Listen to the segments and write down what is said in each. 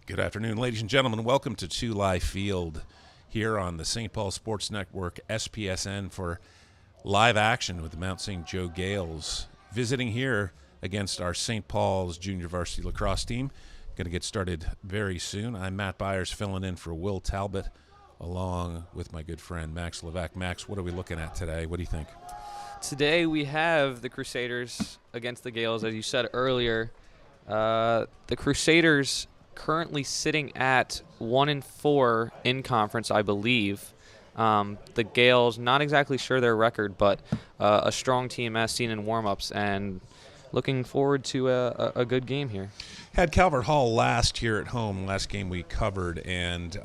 Good afternoon, ladies and gentlemen. Welcome to Tulare Field here on the St. Paul Sports Network, SPSN, for live action with the Mount St. Joe Gales visiting here against our St. Paul's junior varsity lacrosse team. Going to get started very soon. I'm Matt Byers filling in for Will Talbot along with my good friend Max Levesque. Max, what are we looking at today? What do you think? Today we have the Crusaders against the Gales, as you said earlier. The Crusaders currently sitting at 1-4 in conference, I believe. The Gales, not exactly sure their record, but a strong team as seen in warm-ups, and looking forward to a good game here. Had Calvert Hall last here at home, last game we covered, and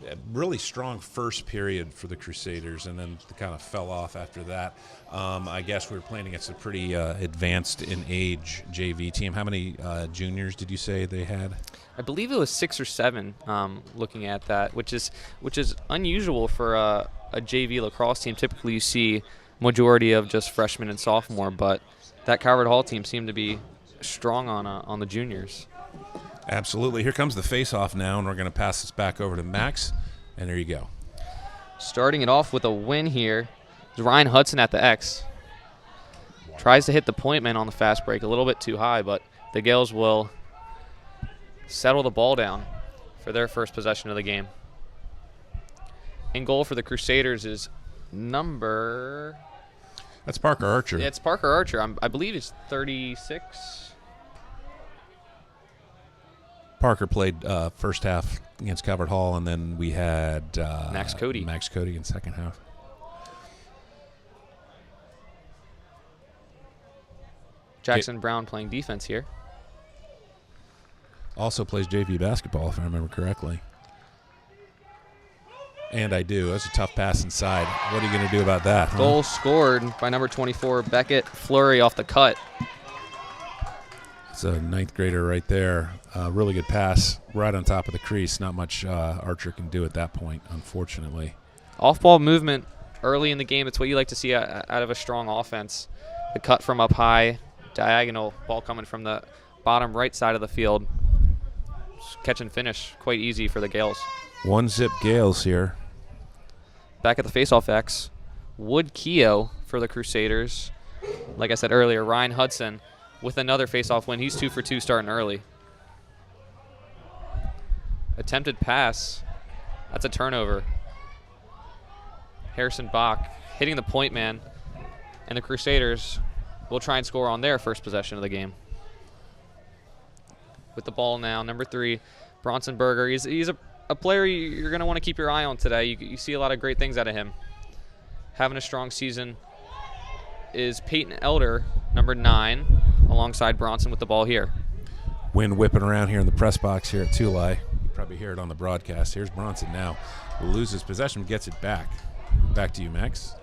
a really strong first period for the Crusaders, and then kind of fell off after that. I guess we were playing against a pretty advanced in age JV team. How many juniors did you say they had? I believe it was 6 or 7. Looking at that, which is unusual for a JV lacrosse team. Typically, you see majority of just freshmen and sophomore, but that Calvert Hall team seemed to be strong on the juniors. Absolutely. Here comes the face-off now, and we're going to pass this back over to Max, and there you go. Starting it off with a win here is Ryan Hudson at the X. Tries to hit the point man on the fast break, a little bit too high, but the Gales will settle the ball down for their first possession of the game. In goal for the Crusaders is number... That's Parker Archer. Yeah, it's Parker Archer. I believe it's 36. Parker played first half against Calvert Hall, and then we had Max Cody in second half. Jackson Brown playing defense here. Also plays JV basketball, if I remember correctly. And I do. That's a tough pass inside. What are you going to do about that? Huh? Goal scored by number 24, Beckett Fleury off the cut. It's a ninth grader right there. Really good pass right on top of the crease. Not much Archer can do at that point, unfortunately. Off-ball movement early in the game. It's what you like to see out of a strong offense. The cut from up high, diagonal, ball coming from the bottom right side of the field. Catch and finish, quite easy for the Gales. 1-zip Gales here. Back at the face-off X, Wood Keogh for the Crusaders. Like I said earlier, Ryan Hudson with another face-off win. He's 2 for 2 starting early. Attempted pass. That's a turnover. Harrison Bach hitting the point man. And the Crusaders will try and score on their first possession of the game. With the ball now, number 3, Bronson Berger. He's a player you're going to want to keep your eye on today. You see a lot of great things out of him. Having a strong season is Peyton Elder, number 9, alongside Bronson with the ball here. Wind whipping around here in the press box here at Tulare. You probably hear it on the broadcast. Here's Bronson now. Loses possession, gets it back. Back to you, Max.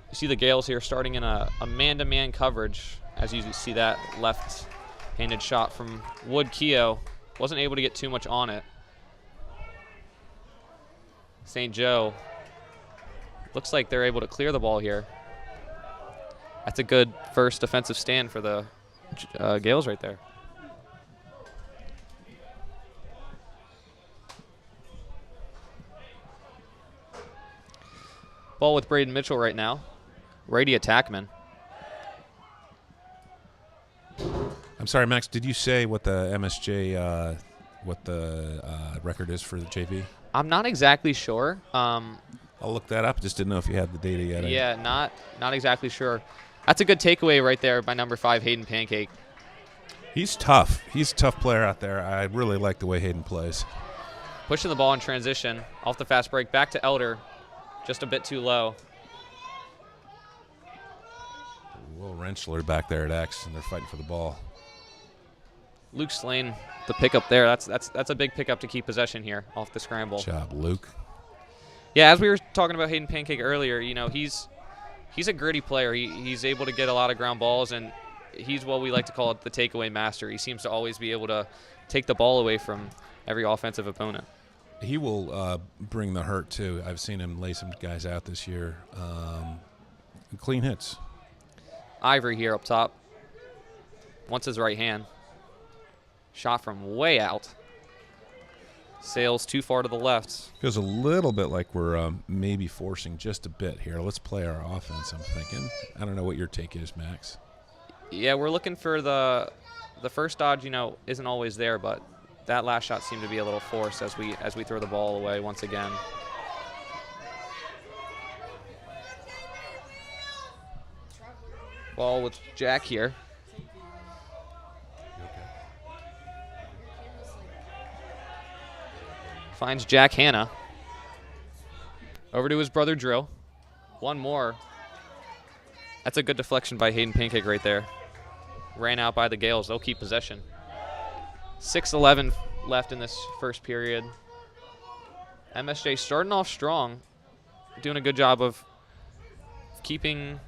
You see the Gales here starting in a man-to-man coverage. As you see that left-handed shot from Wood Keogh. Wasn't able to get too much on it. St. Joe looks like they're able to clear the ball here. That's a good first defensive stand for the Gales right there. Ball with Braden Mitchell right now. Righty attackman. I'm sorry, Max, did you say what the MSJ, record is for the JV? I'm not exactly sure. I'll look that up. Just didn't know if you had the data yet. Yeah, not exactly sure. That's a good takeaway right there by number 5, Hayden Pancake. He's tough. He's a tough player out there. I really like the way Hayden plays. Pushing the ball in transition. Off the fast break. Back to Elder. Just a bit too low. Will Rentschler back there at X, and they're fighting for the ball. Luke Slane, the pickup there. That's a big pickup to keep possession here off the scramble. Good job, Luke. Yeah, as we were talking about Hayden Pancake earlier, you know, he's a gritty player. He's able to get a lot of ground balls, and he's what we like to call it the takeaway master. He seems to always be able to take the ball away from every offensive opponent. He will bring the hurt, too. I've seen him lay some guys out this year. Clean hits. Ivory here up top. Wants his right hand. Shot from way out. Sails too far to the left. Feels a little bit like we're maybe forcing just a bit here. Let's play our offense, I'm thinking. I don't know what your take is, Max. Yeah, we're looking for the first dodge, isn't always there, but that last shot seemed to be a little forced as we throw the ball away once again. Ball with Jack here. Finds Jack Hanna. Over to his brother Drill. One more. That's a good deflection by Hayden Pancake right there. Ran out by the Gales. They'll keep possession. 6:11 left in this first period. MSJ starting off strong. Doing a good job of keeping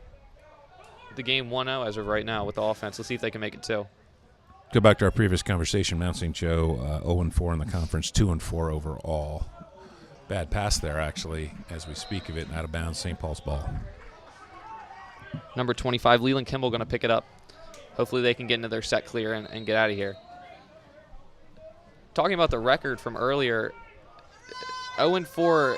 the game 1-0 as of right now with the offense. Let's see if they can make it 2. Go back to our previous conversation. Mount St. Joe 0-4 in the conference, 2-4 overall. Bad pass there, actually, as we speak of it, out of bounds, St. Paul's ball. Number 25, Leland Kimball, going to pick it up. Hopefully they can get into their set clear and get out of here. Talking about the record from earlier, 0-4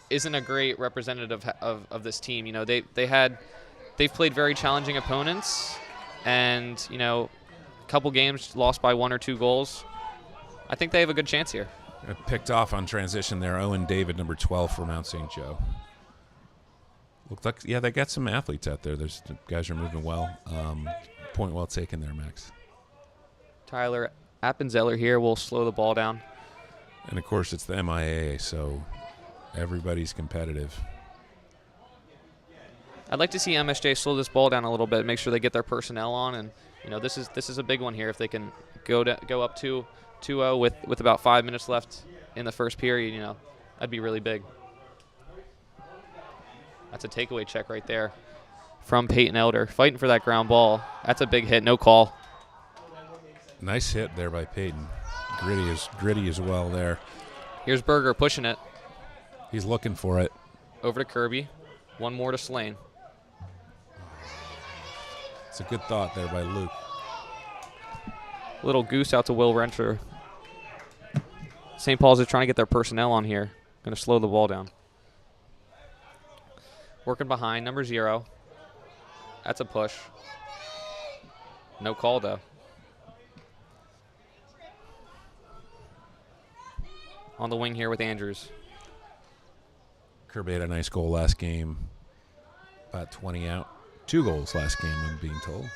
isn't a great representative of this team. They've played very challenging opponents, and a couple games lost by 1 or 2 goals. I think they have a good chance here. Picked off on transition there. Owen David, number 12 for Mount St. Joe. Looked like, they got some athletes out there. The guys are moving well. Point well taken there, Max. Tyler Appenzeller here will slow the ball down. And, of course, it's the MIA, so everybody's competitive. I'd like to see MSJ slow this ball down a little bit, make sure they get their personnel on, and this is a big one here. If they can go up 2-0 with about 5 minutes left in the first period, that'd be really big. That's a takeaway check right there from Peyton Elder, fighting for that ground ball. That's a big hit, no call. Nice hit there by Peyton. Gritty as well there. Here's Berger pushing it. He's looking for it. Over to Kirby. One more to Slane. It's a good thought there by Luke. Little goose out to Will Renter. St. Paul's is trying to get their personnel on here. Going to slow the ball down. Working behind, number 0. That's a push. No call, though. On the wing here with Andrews. Kirby had a nice goal last game. About 20 out. 2 goals last game, I'm being told.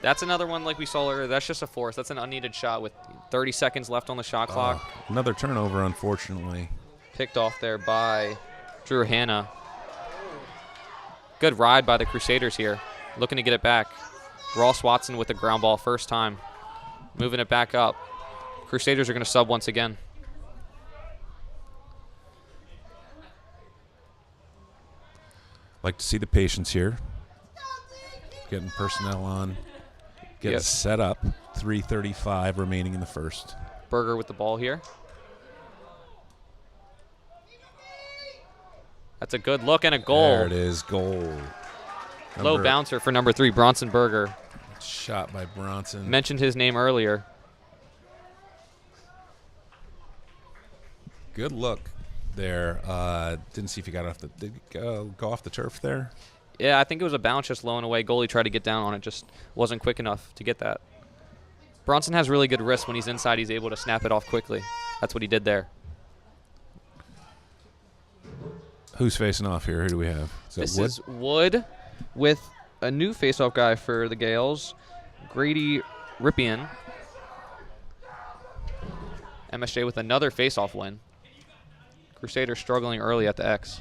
That's another one like we saw earlier. That's just a force. That's an unneeded shot with 30 seconds left on the shot clock. Another turnover, unfortunately. Picked off there by Drew Hanna. Good ride by the Crusaders here. Looking to get it back. Ross Watson with the ground ball first time. Moving it back up. Crusaders are going to sub once again. Like to see the patience here. Getting personnel on. Getting set up. 3:35 remaining in the first. Berger with the ball here. That's a good look and a goal. There it is, goal. Low bouncer for number 3, Bronson Berger. Shot by Bronson. Mentioned his name earlier. Good look there. Didn't see if he got off the. Did he go off the turf there? Yeah, I think it was a bounce just low and away. Goalie tried to get down on it, just wasn't quick enough to get that. Bronson has really good wrist. When he's inside, he's able to snap it off quickly. That's what he did there. Who's facing off here? Who do we have? This is Wood with a new face-off guy for the Gales, Grady Rippian. MSJ with another face-off win. Crusaders struggling early at the X.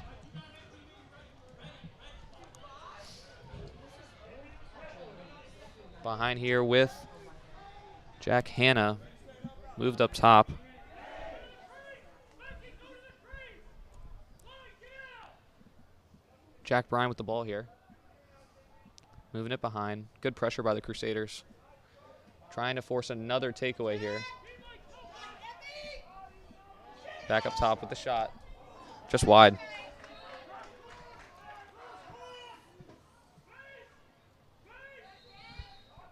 Behind here with Jack Hanna, moved up top. Jack Bryan with the ball here. Moving it behind. Good pressure by the Crusaders. Trying to force another takeaway here. Back up top with the shot. Just wide.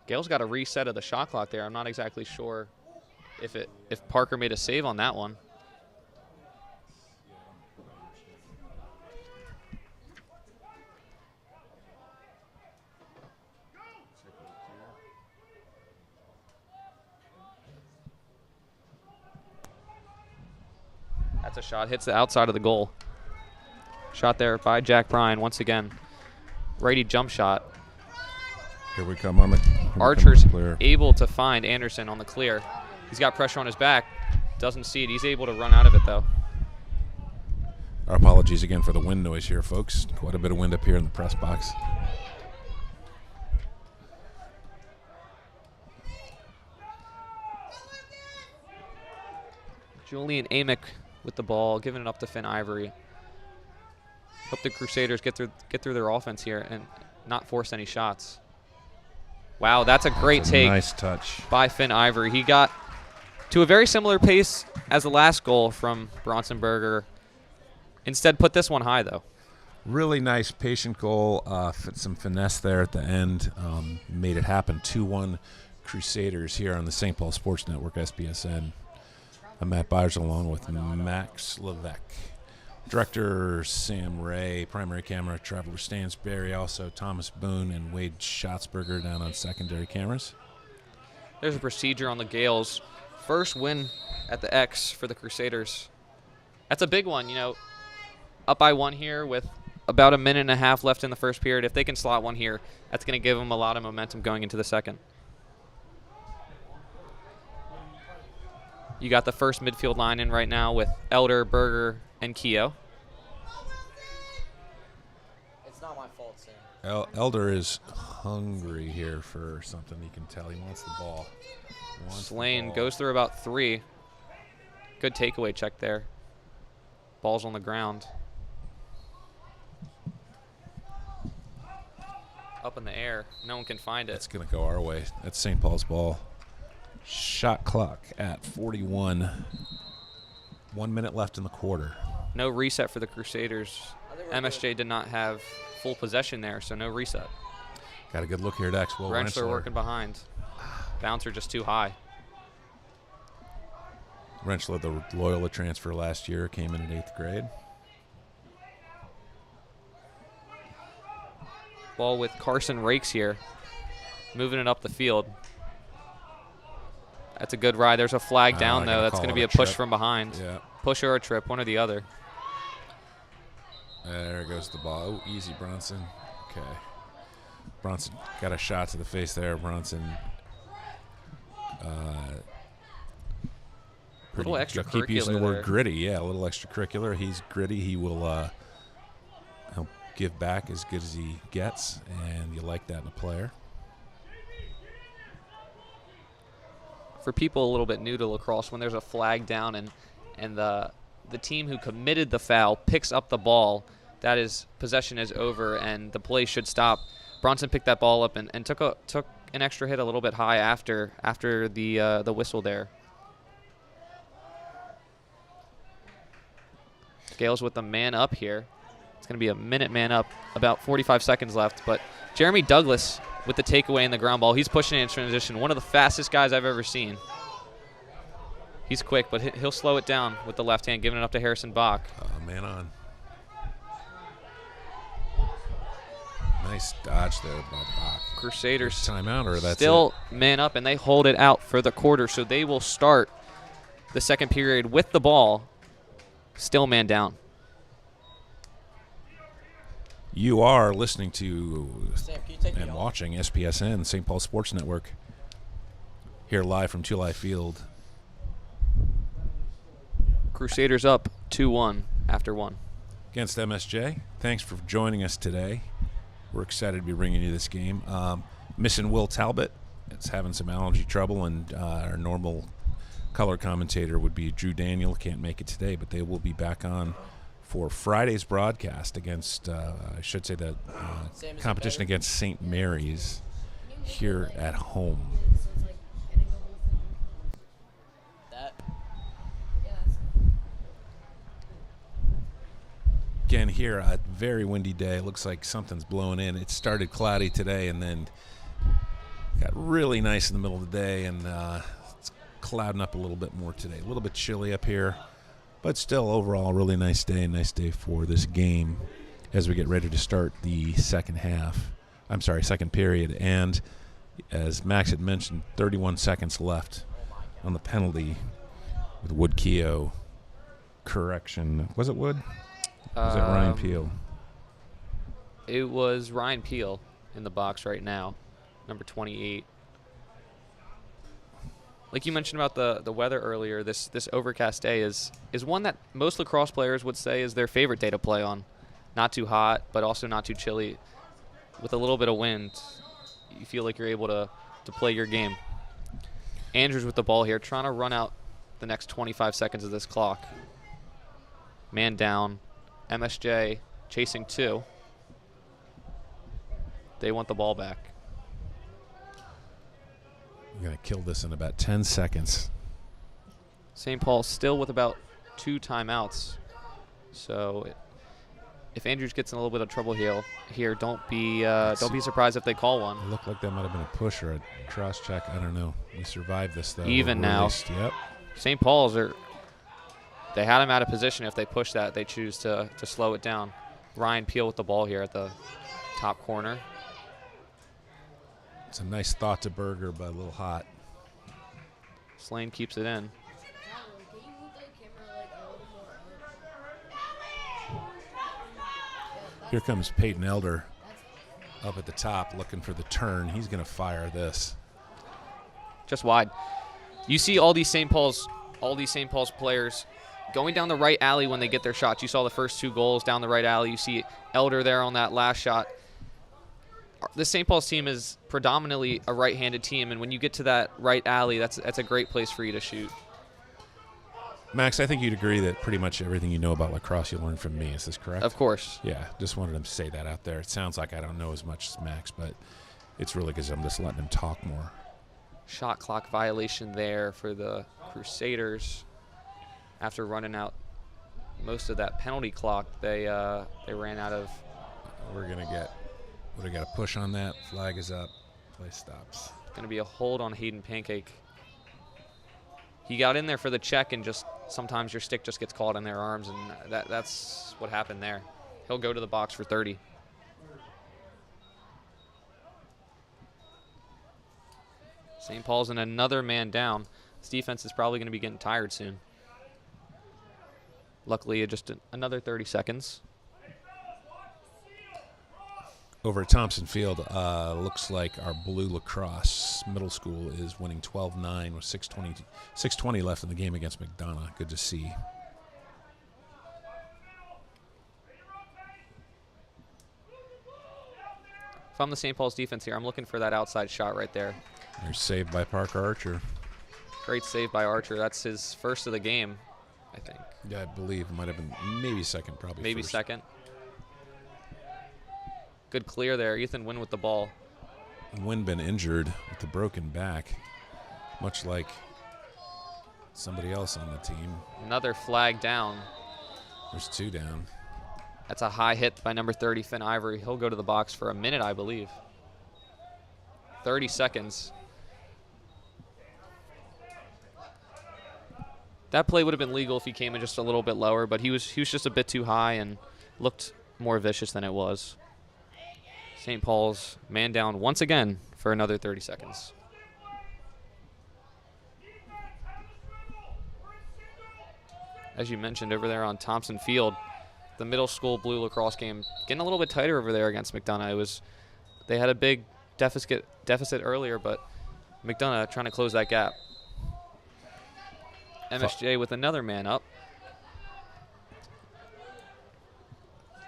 Gales got a reset of the shot clock there. I'm not exactly sure if Parker made a save on that one. That's a shot. Hits the outside of the goal. Shot there by Jack Bryan once again. Righty jump shot. Here we come on the Archer's clear. able to find Anderson on the clear. He's got pressure on his back. Doesn't see it. He's able to run out of it, though. Our apologies again for the wind noise here, folks. Quite a bit of wind up here in the press box. Julian Amick with the ball, giving it up to Finn Ivory. Hope the Crusaders get through their offense here and not force any shots. Wow, that's a great take. Nice touch by Finn Ivory. He got to a very similar pace as the last goal from Bronson Berger. Instead, put this one high, though. Really nice, patient goal. Some finesse there at the end. Made it happen. 2-1 Crusaders here on the St. Paul Sports Network, SPSN. I'm Matt Byers along with Max Levesque. Director Sam Ray, primary camera Traveler Stansberry, also Thomas Boone and Wade Schatzberger down on secondary cameras. There's a procedure on the Gales. First win at the X for the Crusaders. That's a big one, you know. Up by 1 here with about a minute and a half left in the first period. If they can slot one here, that's going to give them a lot of momentum going into the second. You got the first midfield line in right now with Elder, Berger, and Keogh. It's not my fault, Sam. Elder is hungry here for something. You can tell he wants the ball. Slane goes through about 3. Good takeaway check there. Ball's on the ground. Up in the air. No one can find it. It's going to go our way. That's St. Paul's ball. Shot clock at 41. 1 minute left in the quarter. No reset for the Crusaders. MSJ did not have full possession there, so no reset. Got a good look here at X. Will Rentschler working behind. Bouncer just too high. Rentschler, the Loyola transfer last year, came in 8th grade. Ball with Carson Rakes here. Moving it up the field. That's a good ride. There's a flag down, though. That's going to be a push from behind. Yeah. Push or a trip, one or the other. There goes the ball. Oh, easy, Bronson. Okay. Bronson got a shot to the face there. Bronson. Little extracurricular. Keep using the word there. gritty. Yeah, a little extracurricular. He's gritty. He will he'll give back as good as he gets, and you like that in a player. For people a little bit new to lacrosse, when there's a flag down and the team who committed the foul picks up the ball, that is, possession is over and the play should stop. Bronson picked that ball up and took an extra hit a little bit high after the whistle there. Gales with the man up here. It's going to be a minute man up, about 45 seconds left. But Jeremy Douglas with the takeaway in the ground ball. He's pushing in transition. One of the fastest guys I've ever seen. He's quick, but he'll slow it down with the left hand, giving it up to Harrison Bach. Man on. Nice dodge there by Bach. Crusaders Timeout, or that's still man up, and they hold it out for the quarter. So they will start the second period with the ball, still man down. You are listening to Sam, can you take me and off? watching SPSN, St. Paul Sports Network, here live from Tulay Field. Crusaders up 2-1 after 1. Against MSJ. Thanks for joining us today. We're excited to be bringing you this game. Missing Will Talbot. It's having some allergy trouble, and our normal color commentator would be Drew Daniel. Can't make it today, but they will be back on for Friday's broadcast against, I should say, the competition against St. Mary's here at home. Again, here, a very windy day. It looks like something's blowing in. It started cloudy today, and then Got really nice in the middle of the day, and it's clouding up a little bit more today. A little bit chilly up here, but still overall a really nice day. A nice day for this game as we get ready to start the second period. And as Max had mentioned, 31 seconds left on the penalty with Wood Keogh. Correction. Was it Wood? Or was it Ryan Peel? It was Ryan Peel in the box right now, number 28. Like you mentioned about the weather earlier, this overcast day is one that most lacrosse players would say is their favorite day to play on. Not too hot, but also not too chilly. With a little bit of wind, you feel like you're able to play your game. Andrews with the ball here, trying to run out the next 25 seconds of this clock. Man down. MSJ chasing 2. They want the ball back. We're going to kill this in about 10 seconds. St. Paul still with about 2 timeouts. So if Andrews gets in a little bit of trouble here, don't be surprised if they call one. It looked like that might have been a push or a cross check. I don't know. We survived this, though. Even now. Yep. St. Paul's they had him out of position. If they push that, they choose to slow it down. Ryan Peel with the ball here at the top corner. It's a nice thought to Berger, but a little hot. Slane keeps it in. Here comes Peyton Elder up at the top looking for the turn. He's going to fire this. Just wide. You see all these St. Paul's players going down the right alley when they get their shots. You saw the first 2 goals down the right alley. You see Elder there on that last shot. The St. Paul's team is predominantly a right-handed team, and when you get to that right alley, that's a great place for you to shoot. Max, I think you'd agree that pretty much everything you know about lacrosse you learned from me. Is this correct? Of course. Yeah, just wanted to say that out there. It sounds like I don't know as much as Max, but it's really because I'm just letting him talk more. Shot clock violation there for the Crusaders. After running out most of that penalty clock, they ran out of. We're got a push on that. Flag is up. Play stops. Going to be a hold on Hayden Pancake. He got in there for the check, and just sometimes your stick just gets caught in their arms, and that's what happened there. He'll go to the box for 30. St. Paul's in another man down. This defense is probably going to be getting tired soon. Luckily, just another 30 seconds. Over at Thompson Field, looks like our Blue Lacrosse Middle School is winning 12-9 with 6:20 left in the game against McDonough. Good to see. If I'm the St. Paul's defense here, I'm looking for that outside shot right there. There's saved by Parker Archer. Great save by Archer. That's his first of the game, I think. Yeah, I believe it might have been maybe second, probably maybe first. Second. Good clear there. Ethan Wynn with the ball. Wynn been injured with the broken back, much like somebody else on the team. Another flag down. There's 2 down. That's a high hit by number 30, Finn Ivory. He'll go to the box for a minute, I believe. 30 seconds. That play would have been legal if he came in just a little bit lower, but he was just a bit too high and looked more vicious than it was. St. Paul's man down once again for another 30 seconds. As you mentioned over there on Thompson Field, the middle school Blue Lacrosse game getting a little bit tighter over there against McDonough. They had a big deficit earlier, but McDonough trying to close that gap. MSJ with another man up.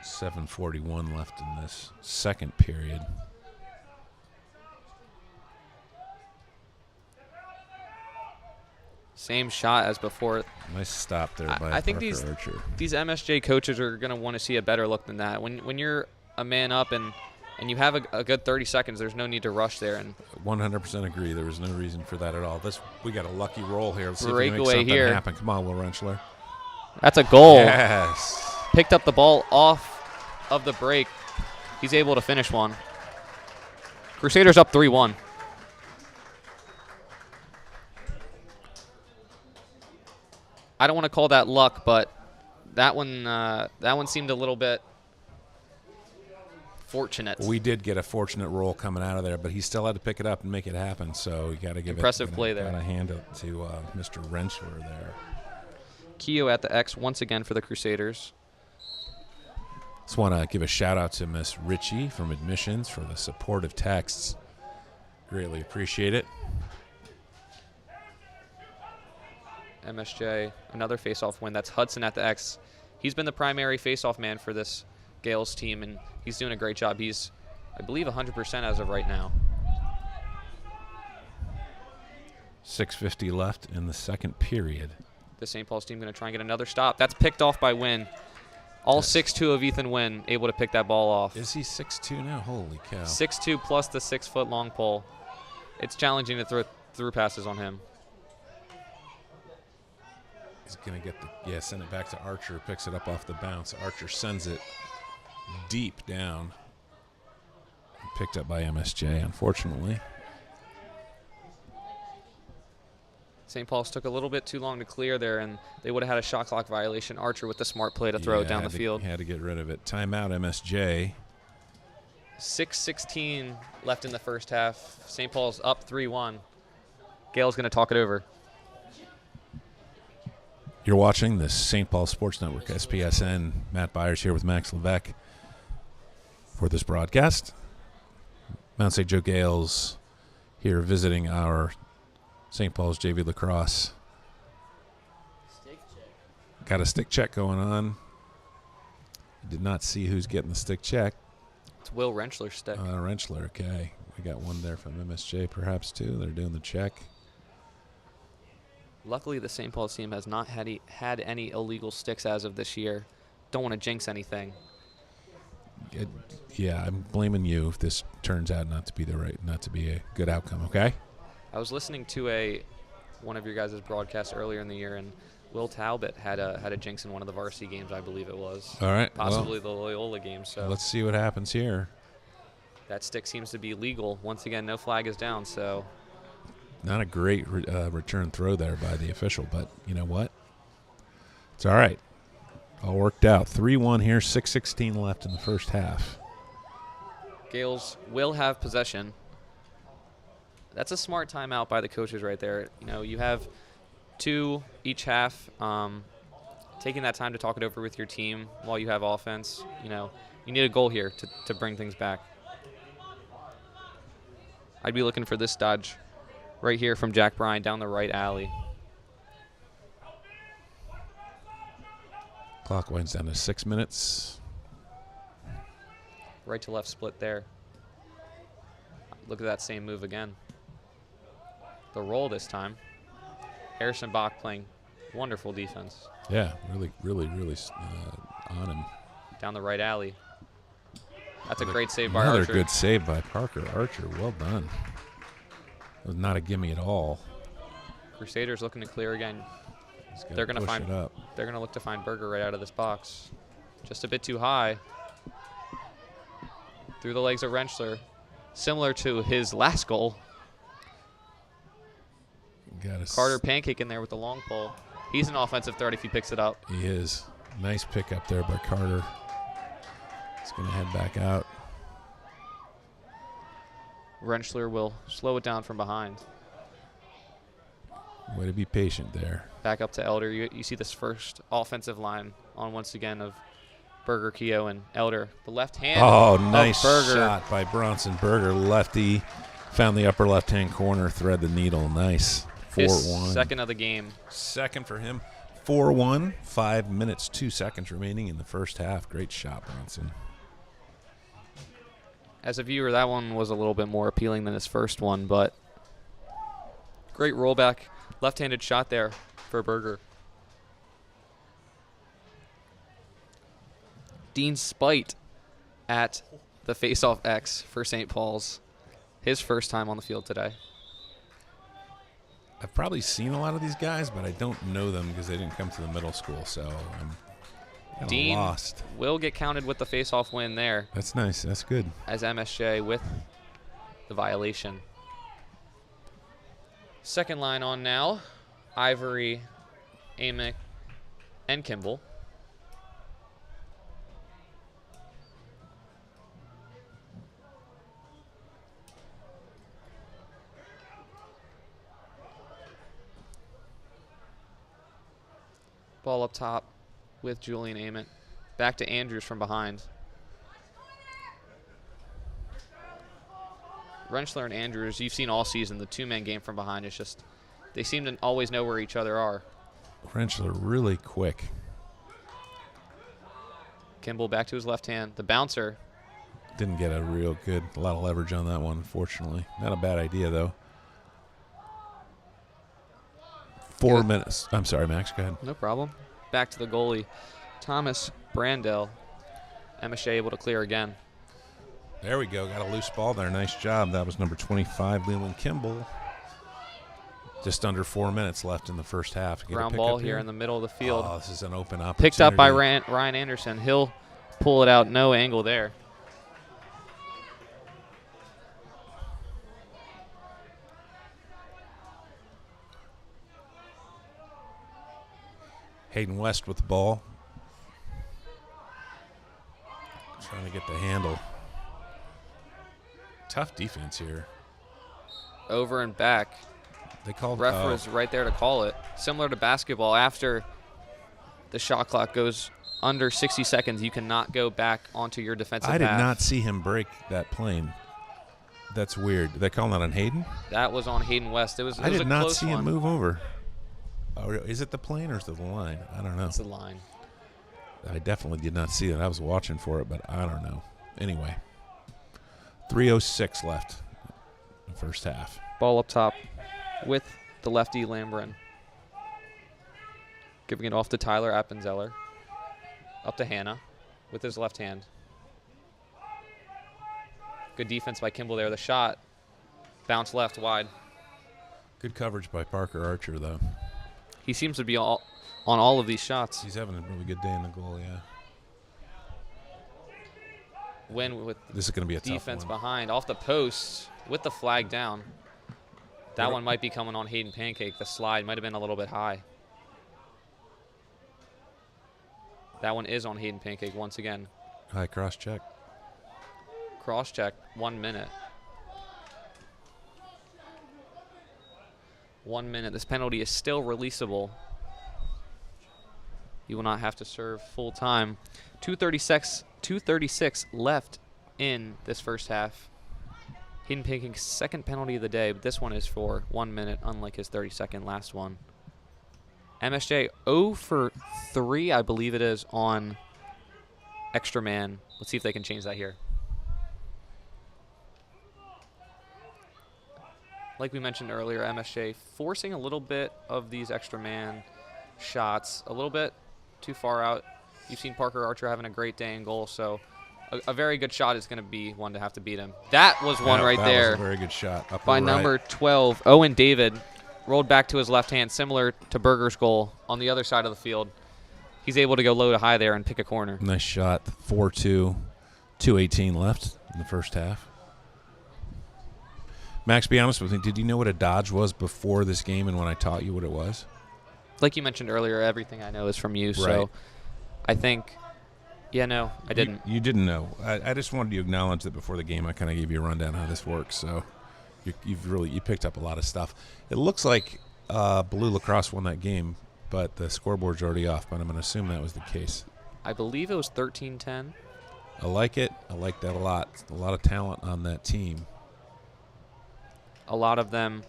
7:41 left in this second period. Same shot as before. Nice stop there by I think Parker Archer. these MSJ coaches are going to want to see a better look than that. When you're a man up and you have a good 30 seconds, there's no need to rush there. And 100% agree. There was no reason for that at all. We got a lucky roll here. Let's see if we breakaway can make something here. happen. Come on, Will Renschler. That's a goal. Yes. Picked up the ball off of the break. He's able to finish one. Crusaders up 3-1. I don't want to call that luck, but that one seemed a little bit fortunate. We did get a fortunate roll coming out of there, but he still had to pick it up and make it happen. So you got to give impressive play there. Got to hand it to Mr. Rentschler there. Keogh at the X once again for the Crusaders. Just want to give a shout out to Miss Ritchie from admissions for the supportive texts. Greatly appreciate it. MSJ, another face-off win. That's Hudson at the X. He's been the primary face-off man for this Gales team, and he's doing a great job. He's, I believe, 100% as of right now. 6:50 left in the second period. The St. Paul's team going to try and get another stop. That's picked off by Wynn. All 6'2" of Ethan Wynn able to pick that ball off. Is he 6'2" now? Holy cow. 6'2" plus the 6-foot long pole. It's challenging to throw through passes on him. He's going to get send it back to Archer, picks it up off the bounce. Archer sends it deep down. Picked up by MSJ, unfortunately. St. Paul's took a little bit too long to clear there, and they would have had a shot clock violation. Archer with the smart play to throw it down the field. Had to get rid of it. Timeout, MSJ. 6:16 left in the first half. St. Paul's up 3-1. Gale's going to talk it over. You're watching the St. Paul Sports Network, SPSN. Matt Byers here with Max Levesque for this broadcast. Mount St. Joe Gales here visiting our St. Paul's JV Lacrosse. Stick check. Got a stick check going on. Did not see who's getting the stick check. It's Will Rentschler's stick. Rentschler, okay. We got one there from MSJ perhaps too. They're doing the check. Luckily, the St. Paul's team has not had any illegal sticks as of this year. Don't want to jinx anything. Yeah, I'm blaming you if this turns out not to be a good outcome, okay? I was listening to one of your guys' broadcasts earlier in the year, and Will Talbot had a jinx in one of the varsity games, I believe it was. All right. Possibly the Loyola game. So let's see what happens here. That stick seems to be legal. Once again, no flag is down, so. Not a great return throw there by the official, but you know what? It's all right. All worked out. 3-1 here, 6:16 left in the first half. Gales will have possession. That's a smart timeout by the coaches right there. You know, you have 2 each half. Taking that time to talk it over with your team while you have offense. You know, you need a goal here to bring things back. I'd be looking for this dodge right here from Jack Bryan down the right alley. Clock winds down to 6 minutes. Right to left split there. Look at that same move again. The roll this time. Harrison Bach playing wonderful defense. Yeah, really on him. Down the right alley. That's a great save by Another Archer. good save by Parker Archer. Well done. It was not a gimme at all. Crusaders looking to clear again. They're going to find it up. They're going to look to find Berger right out of this box. Just a bit too high. Through the legs of Rentschler. Similar to his last goal. Carter pancake in there with the long pole. He's an offensive threat if he picks it up. He is. Nice pick up there by Carter. He's going to head back out. Rentschler will slow it down from behind. Way to be patient there. Back up to Elder. You see this first offensive line on once again of Berger, Keogh, and Elder. The left hand. Oh, nice Berger. shot by Bronson Berger. Lefty found the upper left-hand corner, thread the needle. Nice. 4-1. Second of the game. Second for him. 4-1. 5 minutes, 2 seconds remaining in the first half. Great shot, Bronson. As a viewer, that one was a little bit more appealing than his first one, but great rollback. Left-handed shot there for Berger. Dean Spite at the face-off X for St. Paul's. His first time on the field today. I've probably seen a lot of these guys, but I don't know them because they didn't come to the middle school, so I'm kind of Dean lost. Will get counted with the face-off win there. That's nice. That's good. As MSJ with the violation. Second line on now. Ivory, Amick, and Kimball. Ball up top with Julian Ament. Back to Andrews from behind. Rentschler and Andrews, you've seen all season, the two-man game from behind is just, they seem to always know where each other are. Rentschler really quick. Kimball back to his left hand. The bouncer. Didn't get a lot of leverage on that one, unfortunately. Not a bad idea, though. 4 minutes. I'm sorry, Max, go ahead. No problem. Back to the goalie, Thomas Brandel. MSJ able to clear again. There we go. Got a loose ball there. Nice job. That was number 25, Leland Kimball. Just under 4 minutes left in the first half. Ground ball here in the middle of the field. Oh, this is an open opportunity. Picked up by Ryan Anderson. He'll pull it out. No angle there. Hayden West with the ball. Trying to get the handle. Tough defense here. Over and back. They called. Ref was right there to call it. Similar to basketball, after the shot clock goes under 60 seconds, you cannot go back onto your defensive I did half. not see him break that plane. That's weird. Did they call that on Hayden? That was on Hayden West. It was I did a not close see one. him move over. Oh, is it the plane or is it the line? I don't know. It's the line. I definitely did not see it. I was watching for it, but I don't know. Anyway, 3:06 left in the first half. Ball up top with the lefty Lambrin. Giving it off to Tyler Appenzeller. Up to Hannah with his left hand. Good defense by Kimball there. The shot bounced left wide. Good coverage by Parker Archer, though. He seems to be on all of these shots. He's having a really good day in the goal, yeah. Win with This is going to be a tough defense one. behind. Off the post with the flag down. That one might be coming on Hayden Pancake. The slide might have been a little bit high. That one is on Hayden Pancake once again. High cross check. Cross check, 1 minute. 1 minute. This penalty is still releasable. He will not have to serve full time. 2:36 left in this first half. Hayden Pancake's second penalty of the day, but this one is for 1 minute, unlike his 30-second last one. MSJ 0 for 3, I believe it is, on extra man. Let's see if they can change that here. Like we mentioned earlier, MSJ forcing a little bit of these extra man shots, a little bit too far out. You've seen Parker Archer having a great day in goal, so a very good shot is going to be one to have to beat him. That was one right there. That was a very good shot. Upper by right. number 12, Owen David. Rolled back to his left hand, similar to Berger's goal on the other side of the field. He's able to go low to high there and pick a corner. Nice shot. 4-2. 2:18 left in the first half. Max, be honest with me. Did you know what a dodge was before this game and when I taught you what it was? Like you mentioned earlier, everything I know is from you. Right. So I think, yeah, no, I didn't. You didn't know. I just wanted you to acknowledge that before the game I kind of gave you a rundown how this works. So you picked up a lot of stuff. It looks like Blue Lacrosse won that game, but the scoreboard's already off. But I'm going to assume that was the case. I believe it was 13-10. I like it. I like that a lot. A lot of talent on that team. A lot of them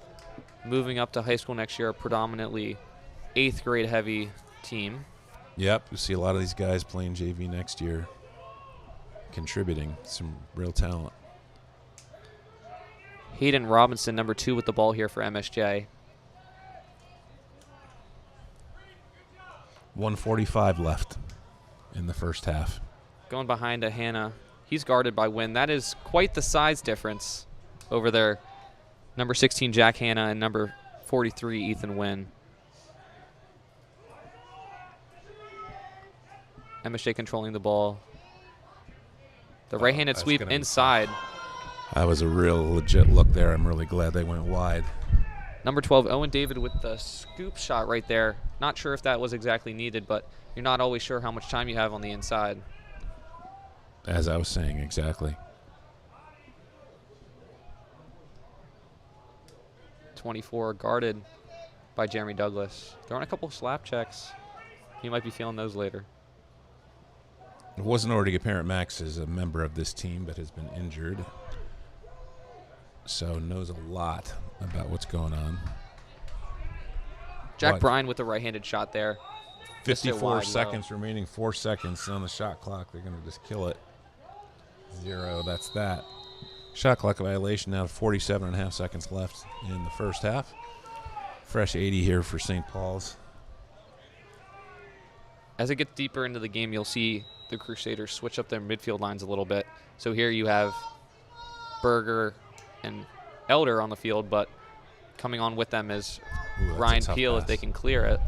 moving up to high school next year are predominantly 8th grade heavy team. Yep, you see a lot of these guys playing JV next year, contributing some real talent. Hayden Robinson, number 2, with the ball here for MSJ. 1:45 left in the first half. Going behind to Hannah. He's guarded by Wynn. That is quite the size difference over there. Number 16, Jack Hannah, and number 43, Ethan Wynn. MSJ controlling the ball. The right-handed that's sweep gonna be inside. That was a real legit look there. I'm really glad they went wide. Number 12, Owen David with the scoop shot right there. Not sure if that was exactly needed, but you're not always sure how much time you have on the inside. As I was saying, exactly. 24 guarded by Jeremy Douglas. Throwing a couple of slap checks. He might be feeling those later. It wasn't already apparent Max is a member of this team, but has been injured. So knows a lot about what's going on. Jack Bryan with the right-handed shot there. 54 seconds remaining, 4 seconds on the shot clock. They're going to just kill it. 0, that's that. Shot clock violation now, 47 and a half seconds left in the first half. Fresh 80 here for St. Paul's. As it gets deeper into the game, you'll see the Crusaders switch up their midfield lines a little bit. So here you have Berger and Elder on the field, but coming on with them is Ryan Peel if they can clear it.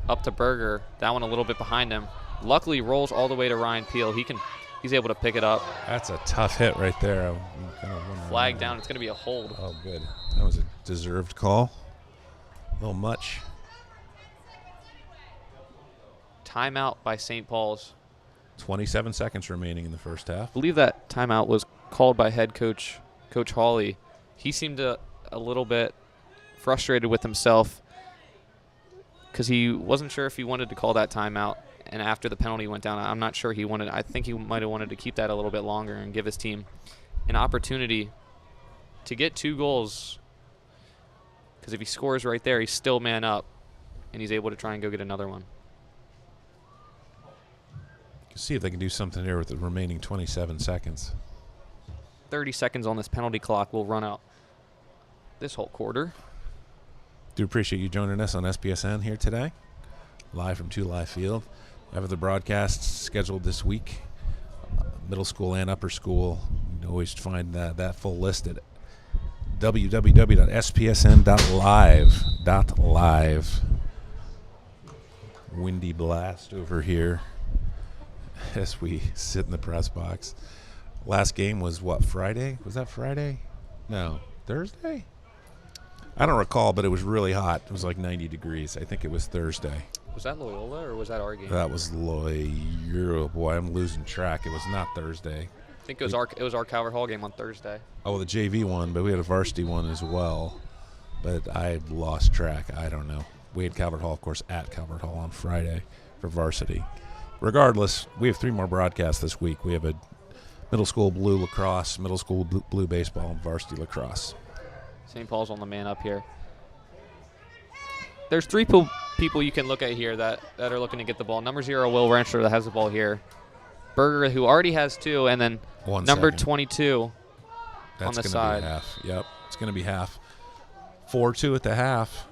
Up to Berger. That one a little bit behind him. Luckily rolls all the way to Ryan Peel. He's able to pick it up. That's a tough hit right there. Flag down. It's going to be a hold. Oh, good. That was a deserved call. A little much. Timeout by St. Paul's. 27 seconds remaining in the first half. I believe that timeout was called by head coach, Coach Hawley. He seemed a little bit frustrated with himself because he wasn't sure if he wanted to call that timeout. And after the penalty went down, I'm not sure he wanted. I think he might have wanted to keep that a little bit longer and give his team an opportunity to get 2 goals. Because if he scores right there, he's still man up, and he's able to try and go get another one. See if they can do something here with the remaining 27 seconds. 30 seconds on this penalty clock will run out this whole quarter. Do appreciate you joining us on SPSN here today, live from 2 Live Field. We have the broadcasts scheduled this week, middle school and upper school. You can always find that full list at www.spsn.live. Windy blast over here as we sit in the press box. Last game was what, Friday? Was that Friday? No, Thursday? I don't recall, but it was really hot. It was like 90 degrees. I think it was Thursday. Was that Loyola or was that our game? That was Loyola. Boy, I'm losing track. It was not Thursday. I think it was our Calvert Hall game on Thursday. Oh, the JV one, but we had a varsity one as well. But I lost track. I don't know. We had Calvert Hall, of course, at Calvert Hall on Friday for varsity. Regardless, we have 3 more broadcasts this week. We have a middle school blue lacrosse, middle school blue baseball, and varsity lacrosse. St. Paul's on the man up here. There's 3 people you can look at here that are looking to get the ball. Number 0, Will Rancher, that has the ball here. Berger, who already has 2, and then number 22 on the side. That's going to be half. Yep, it's going to be half. 4-2 at the half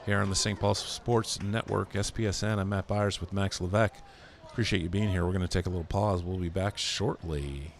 here on the St. Paul Sports Network, SPSN. I'm Matt Byers with Max Levesque. Appreciate you being here. We're going to take a little pause. We'll be back shortly.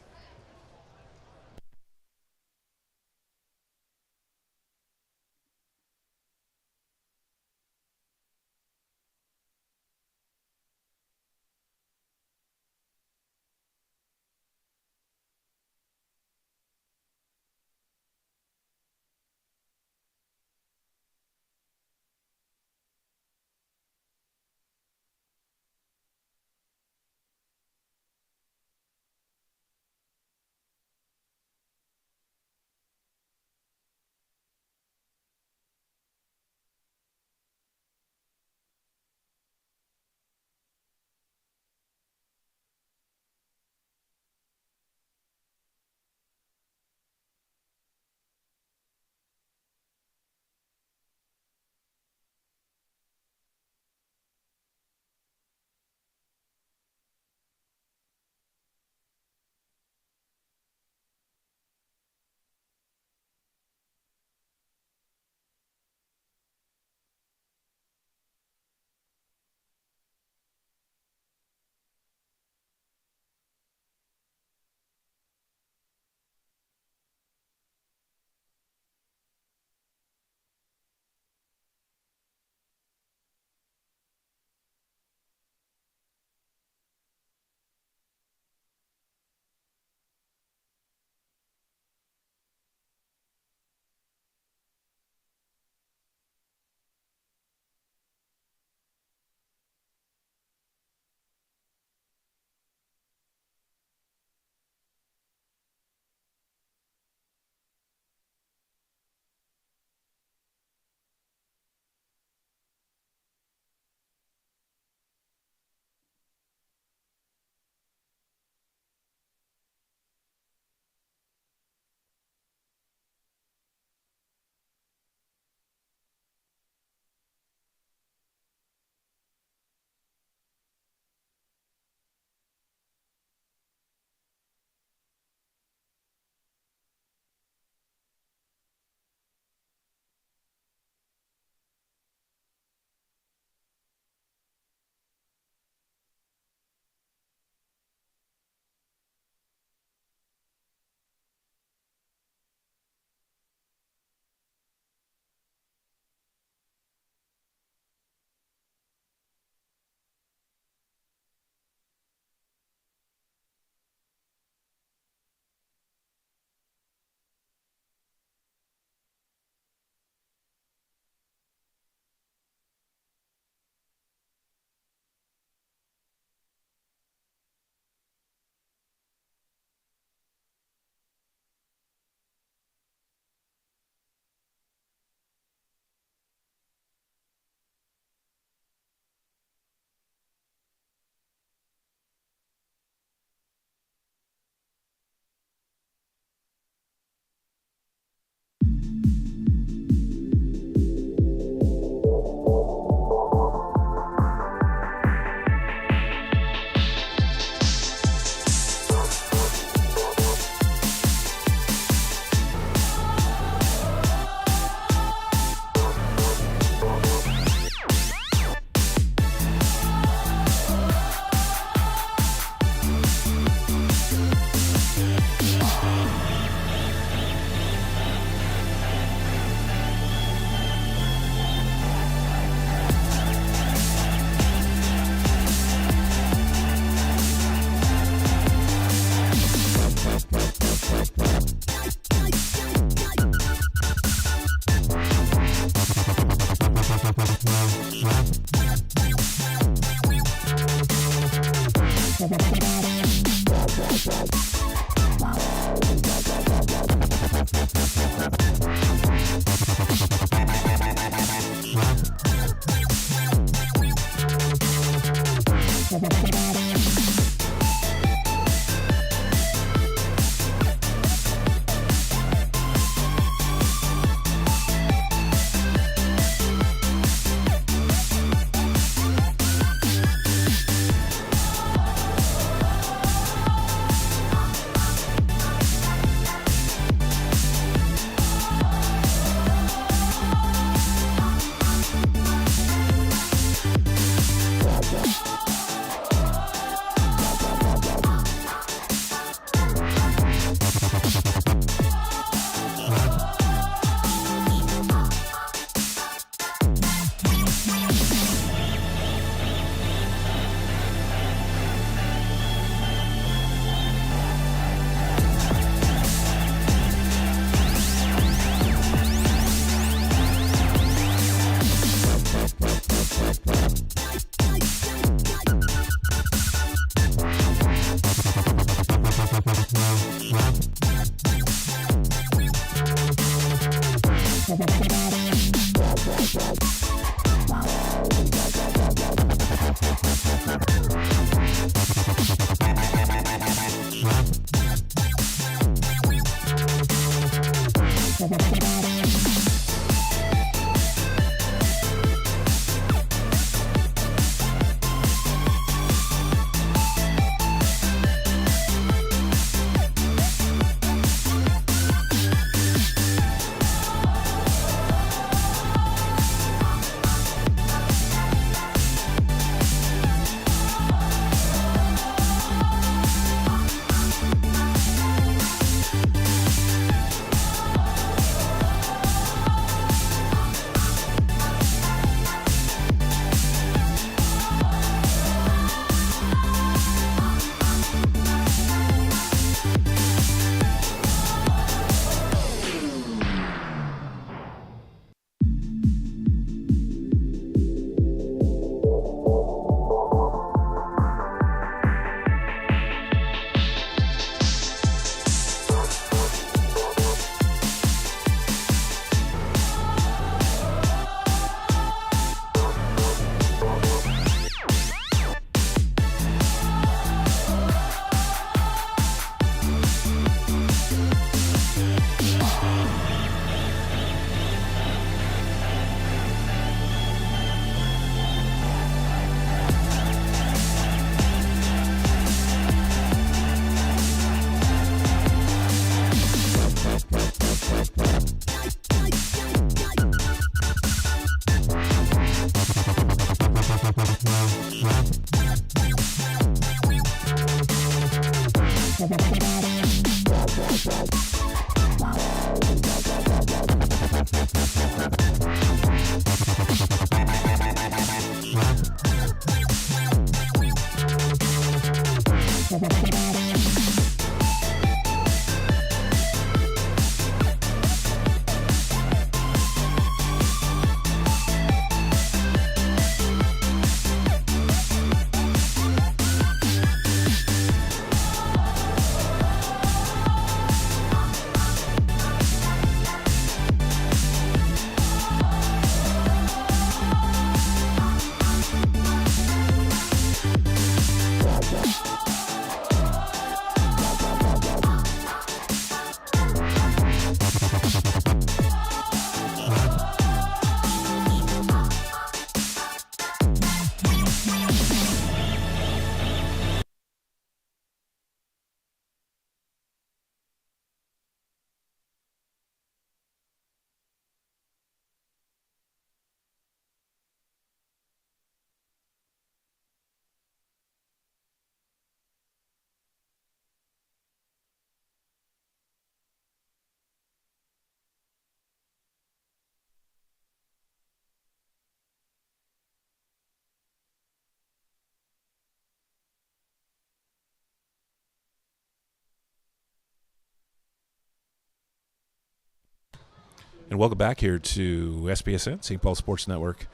And welcome back here to SPSN, St. Paul Sports Network,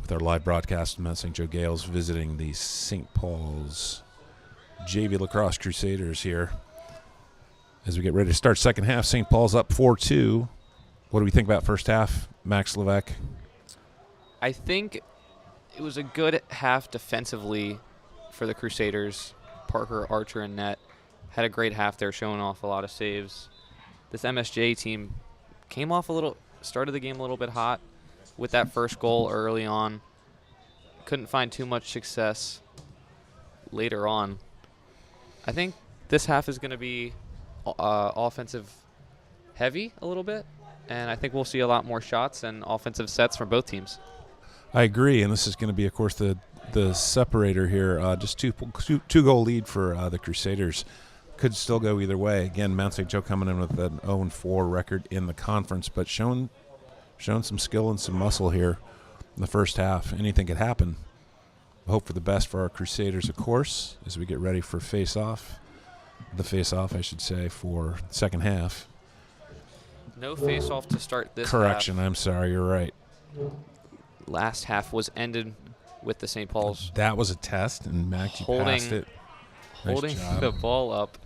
with our live broadcast of Mount St. Joe Gales visiting the St. Paul's JV Lacrosse Crusaders here. As we get ready to start second half, St. Paul's up 4-2. What do we think about first half, Max Levesque? I think it was a good half defensively for the Crusaders. Parker, Archer, and Net had a great half there, showing off a lot of saves. This MSJ team came off started the game a little bit hot with that first goal early on. Couldn't find too much success later on. I think this half is going to be offensive heavy a little bit, and I think we'll see a lot more shots and offensive sets from both teams. I agree, and this is going to be, of course, the separator here. Just two-goal lead for the Crusaders. Could still go either way. Again, Mount St. Joe coming in with an 0-4 record in the conference, but showing some skill and some muscle here in the first half. Anything could happen. Hope for the best for our Crusaders, of course, as we get ready for face-off. The face-off, I should say, for the second half. No face-off to start this Correction, half. I'm sorry, you're right. Last half was ended with the St. Paul's That was a test, and Max, you passed it. Nice holding job. the ball up.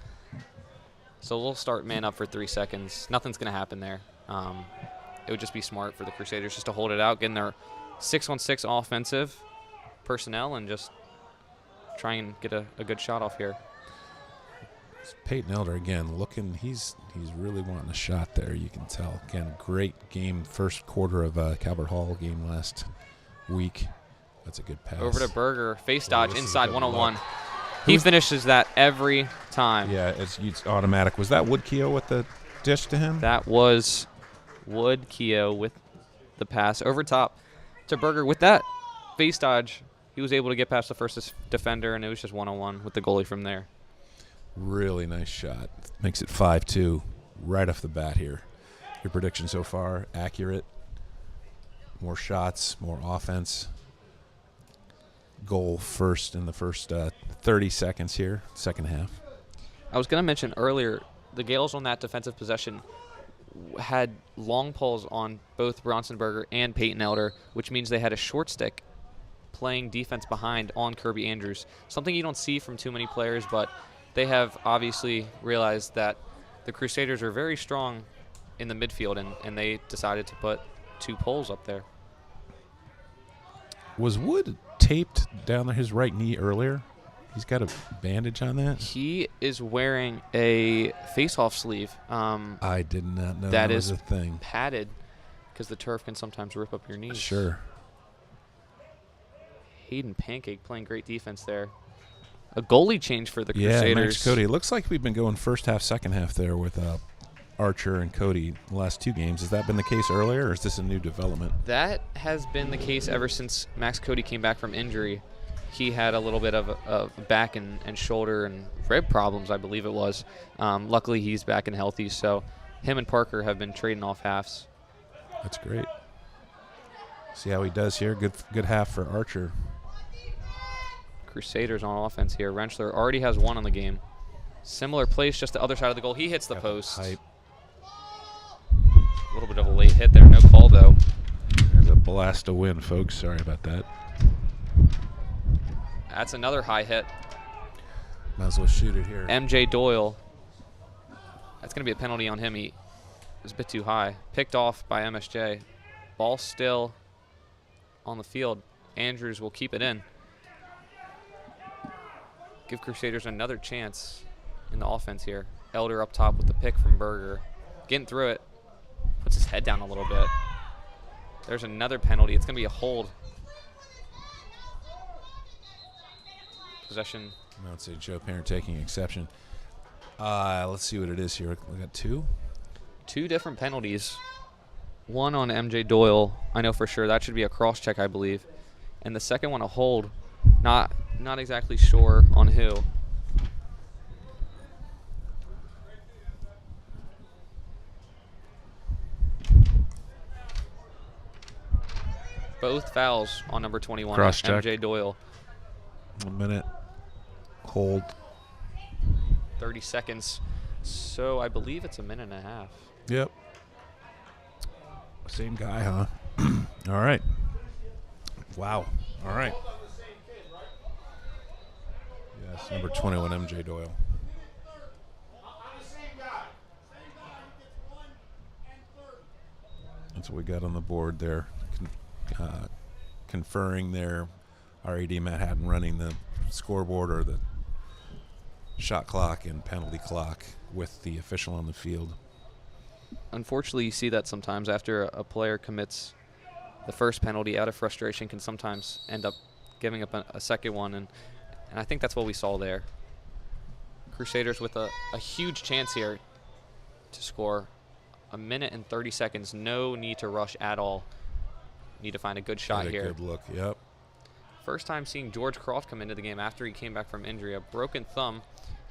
So we'll start man up for 3 seconds. Nothing's going to happen there. it would just be smart for the Crusaders just to hold it out, getting their 6-on-6 offensive personnel and just try and get a good shot off here. Peyton Elder again looking. He's really wanting a shot there. You can tell. Again, great game. First quarter of Calvert Hall game last week. That's a good pass. Over to Berger. Face dodge this is a inside good 1-on-1. look. He finishes that every time. Yeah, it's automatic. Was that Woodkeel with the dish to him? That was Wood Keogh with the pass over top to Berger. With that face dodge, he was able to get past the first defender, and it was just 1-on-1 with the goalie from there. Really nice shot. Makes it 5-2 right off the bat here. Your prediction so far, accurate. More shots, more offense. Goal first in the first 30 seconds here, second half. I was going to mention earlier, the Gales on that defensive possession had long pulls on both Bronsonberger and Peyton Elder, which means they had a short stick playing defense behind on Kirby Andrews. Something you don't see from too many players, but they have obviously realized that the Crusaders are very strong in the midfield, and they decided to put 2 poles up there. Was Wood taped down his right knee earlier? He's got a bandage on that? He is wearing a face-off sleeve. I did not know that was is a thing. padded because the turf can sometimes rip up your knees. Sure. Hayden Pancake playing great defense there. A goalie change for the Yeah, Crusaders. Max Cody. It looks like we've been going first half, second half there with Archer and Cody the last 2 games. Has that been the case earlier, or is this a new development? That has been the case ever since Max Cody came back from injury. He had a little bit of back and shoulder and rib problems, I believe it was. Luckily, he's back and healthy, so him and Parker have been trading off halves. That's great. See how he does here. Good half for Archer. Crusaders on offense here. Rentschler already has 1 on the game. Similar place, just the other side of the goal. He hits the post. Hype. A little bit of a late hit there. No call, though. There's a blast to win, folks. Sorry about that. That's another high hit. Might as well shoot it here. MJ Doyle. That's going to be a penalty on him. He was a bit too high. Picked off by MSJ. Ball still on the field. Andrews will keep it in. Give Crusaders another chance in the offense here. Elder up top with the pick from Berger. Getting through it. Puts his head down a little bit. There's another penalty. It's going to be a hold. Possession. I would say Joe Parent taking exception. Let's see what it is here. We got 2. 2 different penalties. 1 on MJ Doyle. I know for sure. That should be a cross check, I believe. And the second one a hold. Not exactly sure on who. Both fouls on number 21, Cross check. MJ Doyle. 1 minute. Hold. 30 seconds. So I believe it's a minute and a half. Yep. Same guy, huh? All right. Wow. All right. Yes, number 21, MJ Doyle. That's what we got on the board there. Conferring there. RAD Matt Hatton running the scoreboard or the shot clock and penalty clock with the official on the field. Unfortunately, you see that sometimes after a player commits the first penalty out of frustration, can sometimes end up giving up a second one, and I think that's what we saw there. Crusaders with a huge chance here to score. A minute and 30 seconds. No need to rush at all. Need to find a good shot here. Good look, yep. First time seeing George Croft come into the game after he came back from injury. A broken thumb.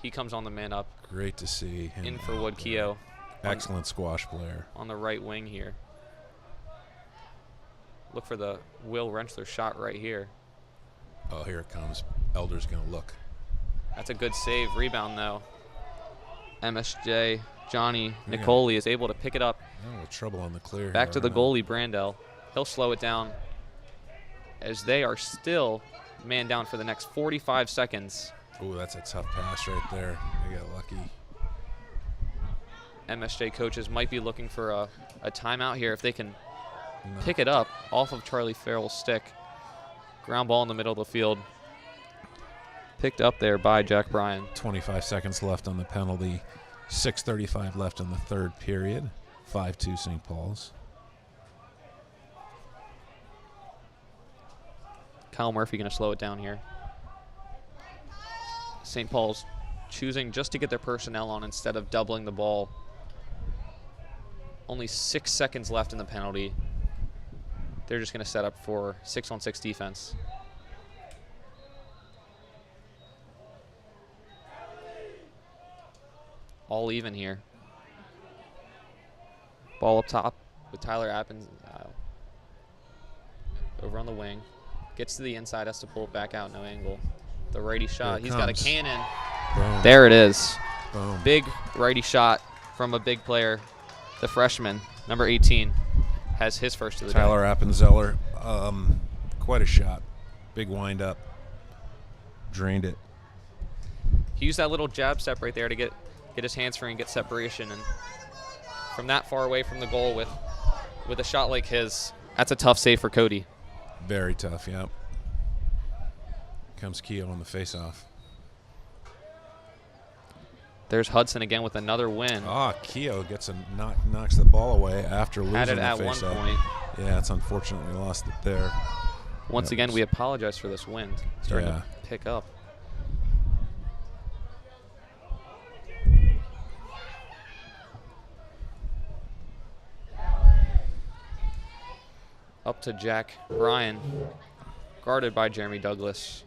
He comes on the man up. Great to see him. In for Wood Keogh. Excellent squash player. On the right wing here. Look for the Will Rentschler shot right here. Oh, here it comes. Elder's going to look. That's a good save. Rebound, though. MSJ, Johnny Nicoli is able to pick it up. Oh, trouble on the clear. Back to the goalie, Brandel. He'll slow it down as they are still man down for the next 45 seconds. Oh, that's a tough pass right there. They got lucky. MSJ coaches might be looking for a timeout here if they can pick it up off of Charlie Farrell's stick. Ground ball in the middle of the field. Picked up there by Jack Bryan. 25 seconds left on the penalty. 6:35 left in the third period. 5-2 St. Paul's. Kyle Murphy going to slow it down here. St. Paul's choosing just to get their personnel on instead of doubling the ball. Only 6 seconds left in the penalty. They're just going to set up for 6-on-6 defense. All even here. Ball up top with Tyler Appens over on the wing. Gets to the inside, has to pull it back out, no angle. The righty shot, he's got a cannon. Boom. There it is. Boom. Big righty shot from a big player. The freshman, number 18, has his first of the Tyler Appenzeller, quite a shot. Big wind up. Drained it. He used that little jab step right there to get his hands free and get separation. And from that far away from the goal with a shot like his, that's a tough save for Cody. Very tough, yep. Comes Keogh on the faceoff. There's Hudson again with another win. Keogh gets knocks the ball away after losing Had it the at one faceoff. point. Yeah, it's unfortunately lost it there. Once again, we apologize for this wind. Starting to pick up. Up to Jack Bryan, guarded by Jeremy Douglas.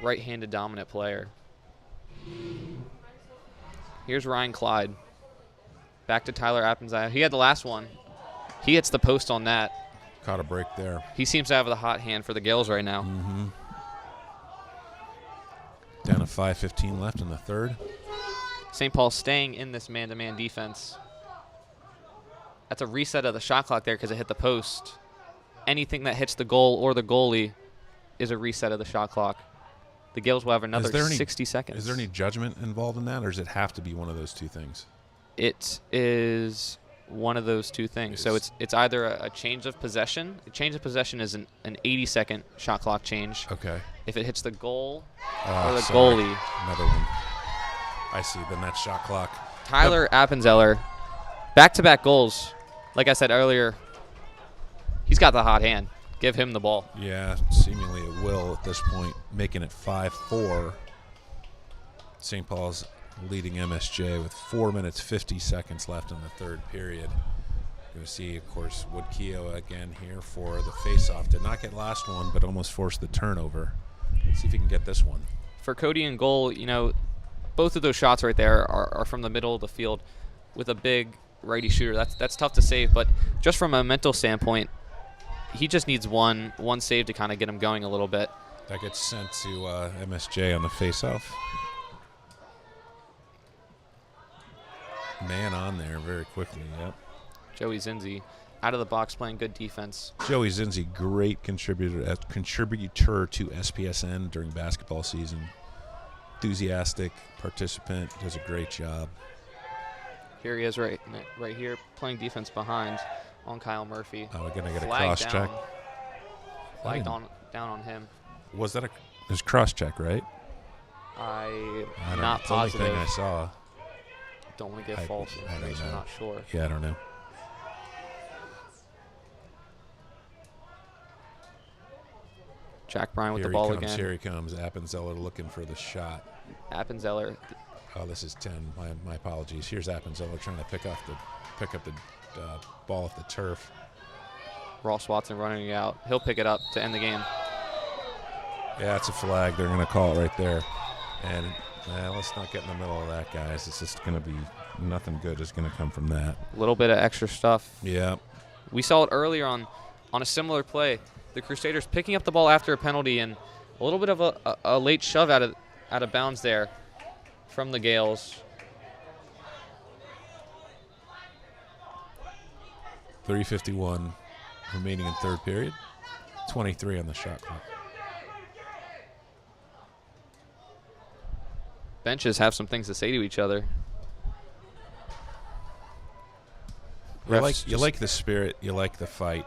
Right-handed dominant player. Here's Ryan Clyde. Back to Tyler Appenzell. He had the last one. He hits the post on that. Caught a break there. He seems to have the hot hand for the Gales right now. Mm-hmm. Down to 5:15 left in the third. St. Paul staying in this man-to-man defense. That's a reset of the shot clock there because it hit the post. Anything that hits the goal or the goalie is a reset of the shot clock. The Gales will have another 60 seconds. Is there any judgment involved in that, or does it have to be one of those two things? It is one of those two things. So it's either a change of possession. A change of possession is an 80-second shot clock change. Okay. If it hits the goal or the goalie. Another one. I see. Then that's shot clock. Tyler Appenzeller, back-to-back goals. Like I said earlier, he's got the hot hand. Give him the ball. Yeah, seemingly it will at this point, making it 5-4. St. Paul's leading MSJ with 4 minutes, 50 seconds left in the third period. You're going to see, of course, Wood Keogh again here for the faceoff. Did not get last one, but almost forced the turnover. Let's see if he can get this one. For Cody in goal, you know, both of those shots right there are from the middle of the field with a big righty shooter. That's tough to save, but just from a mental standpoint, he just needs one save to kind of get him going a little bit. That gets sent to MSJ on the faceoff. Man on there very quickly, yep. Joey Zinzi out of the box playing good defense. Joey Zinzi, great contributor to SPSN during basketball season. Enthusiastic participant, does a great job. Here he is right here playing defense behind on Kyle Murphy. Oh, we're going to get a Flag cross down. check. Flag down on him. Was that his cross check, right? I'm I don't not know. It's the only positive. thing I saw. Don't want to get false I don't information. I'm know. not sure. Yeah, I don't know. Jack Bryan with Here the ball he comes, again. Here he comes. Appenzeller looking for the shot. Appenzeller. Oh, this is 10. My apologies. Here's Appenzeller trying to pick up the ball off the turf. Ross Watson running it out. He'll pick it up to end the game. Yeah, it's a flag. They're going to call it right there. And let's not get in the middle of that, guys. It's just going to be nothing good is going to come from that. A little bit of extra stuff. Yeah. We saw it earlier on a similar play. The Crusaders picking up the ball after a penalty and a little bit of a late shove out of bounds there from the Gales. 3:51 remaining in third period. 23 on the shot clock. Benches have some things to say to each other. You like the spirit. You like the fight,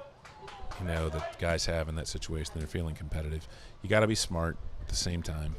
that guys have in that situation. They're feeling competitive. You got to be smart at the same time.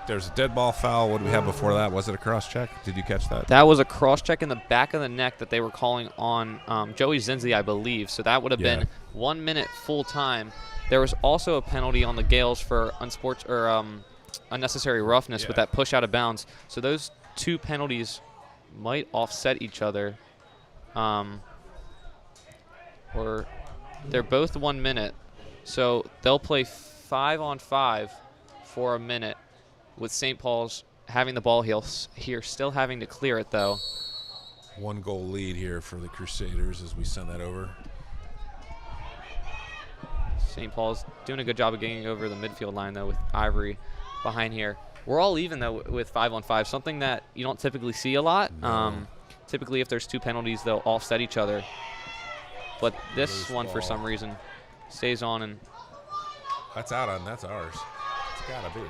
There's a dead ball foul. What did we have before that? Was it a cross check? Did you catch that? That was a cross check in the back of the neck that they were calling on Joey Zinzi, I believe. So that would have been 1 minute full time. There was also a penalty on the Gales for unnecessary roughness with that push out of bounds. So those two penalties might offset each other. Or they're both 1 minute. So they'll play 5-on-5 for a minute, with St. Paul's having the ball here, still having to clear it, though. 1 goal lead here for the Crusaders as we send that over. St. Paul's doing a good job of getting over the midfield line, though, with Ivory behind here. We're all even, though, with 5-on-5, something that you don't typically see a lot. No. Typically, if there's two penalties, they'll offset each other. But this Loose one, ball. for some reason, stays on. And That's ours. It's got to be.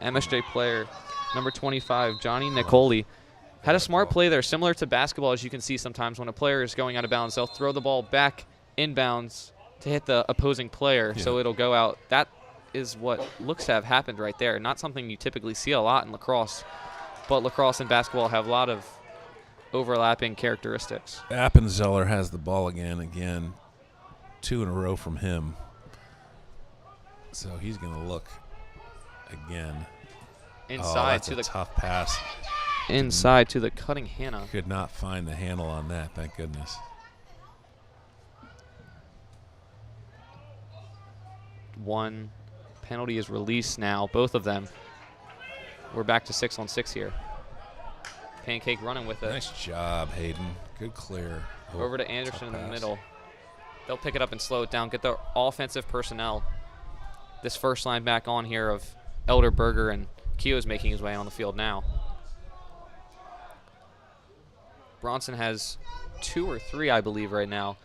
MSJ player number 25, Johnny Nicoli, had a smart play there, similar to basketball, as you can see sometimes when a player is going out of bounds. They'll throw the ball back inbounds to hit the opposing player, so it'll go out. That is what looks to have happened right there. Not something you typically see a lot in lacrosse, but lacrosse and basketball have a lot of overlapping characteristics. Appenzeller has the ball again. 2 in a row from him. So he's going to look again. Inside that's to a the tough pass. inside to the cutting Hannah. Could not find the handle on that, thank goodness. One penalty is released now, both of them. We're back to 6-on-6 here. Pancake running with it. Nice job, Hayden. Good clear. Over to Anderson in the pass. middle. They'll pick it up and slow it down, get the offensive personnel. This first line back on here of Elder Berger, and Keogh's making his way on the field now. Bronson has 2 or 3, I believe, right now.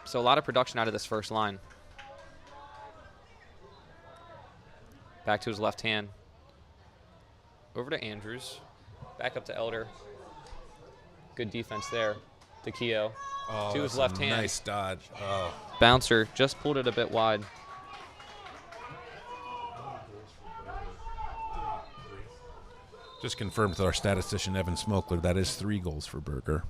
So a lot of production out of this first line. Back to his left hand. Over to Andrews. Back up to Elder. Good defense there to Keogh. Oh, To his that's left a hand. Nice dodge. Oh, Bouncer just pulled it a bit wide. just confirmed with our statistician, Evan Smokler, that is 3 goals for Berger.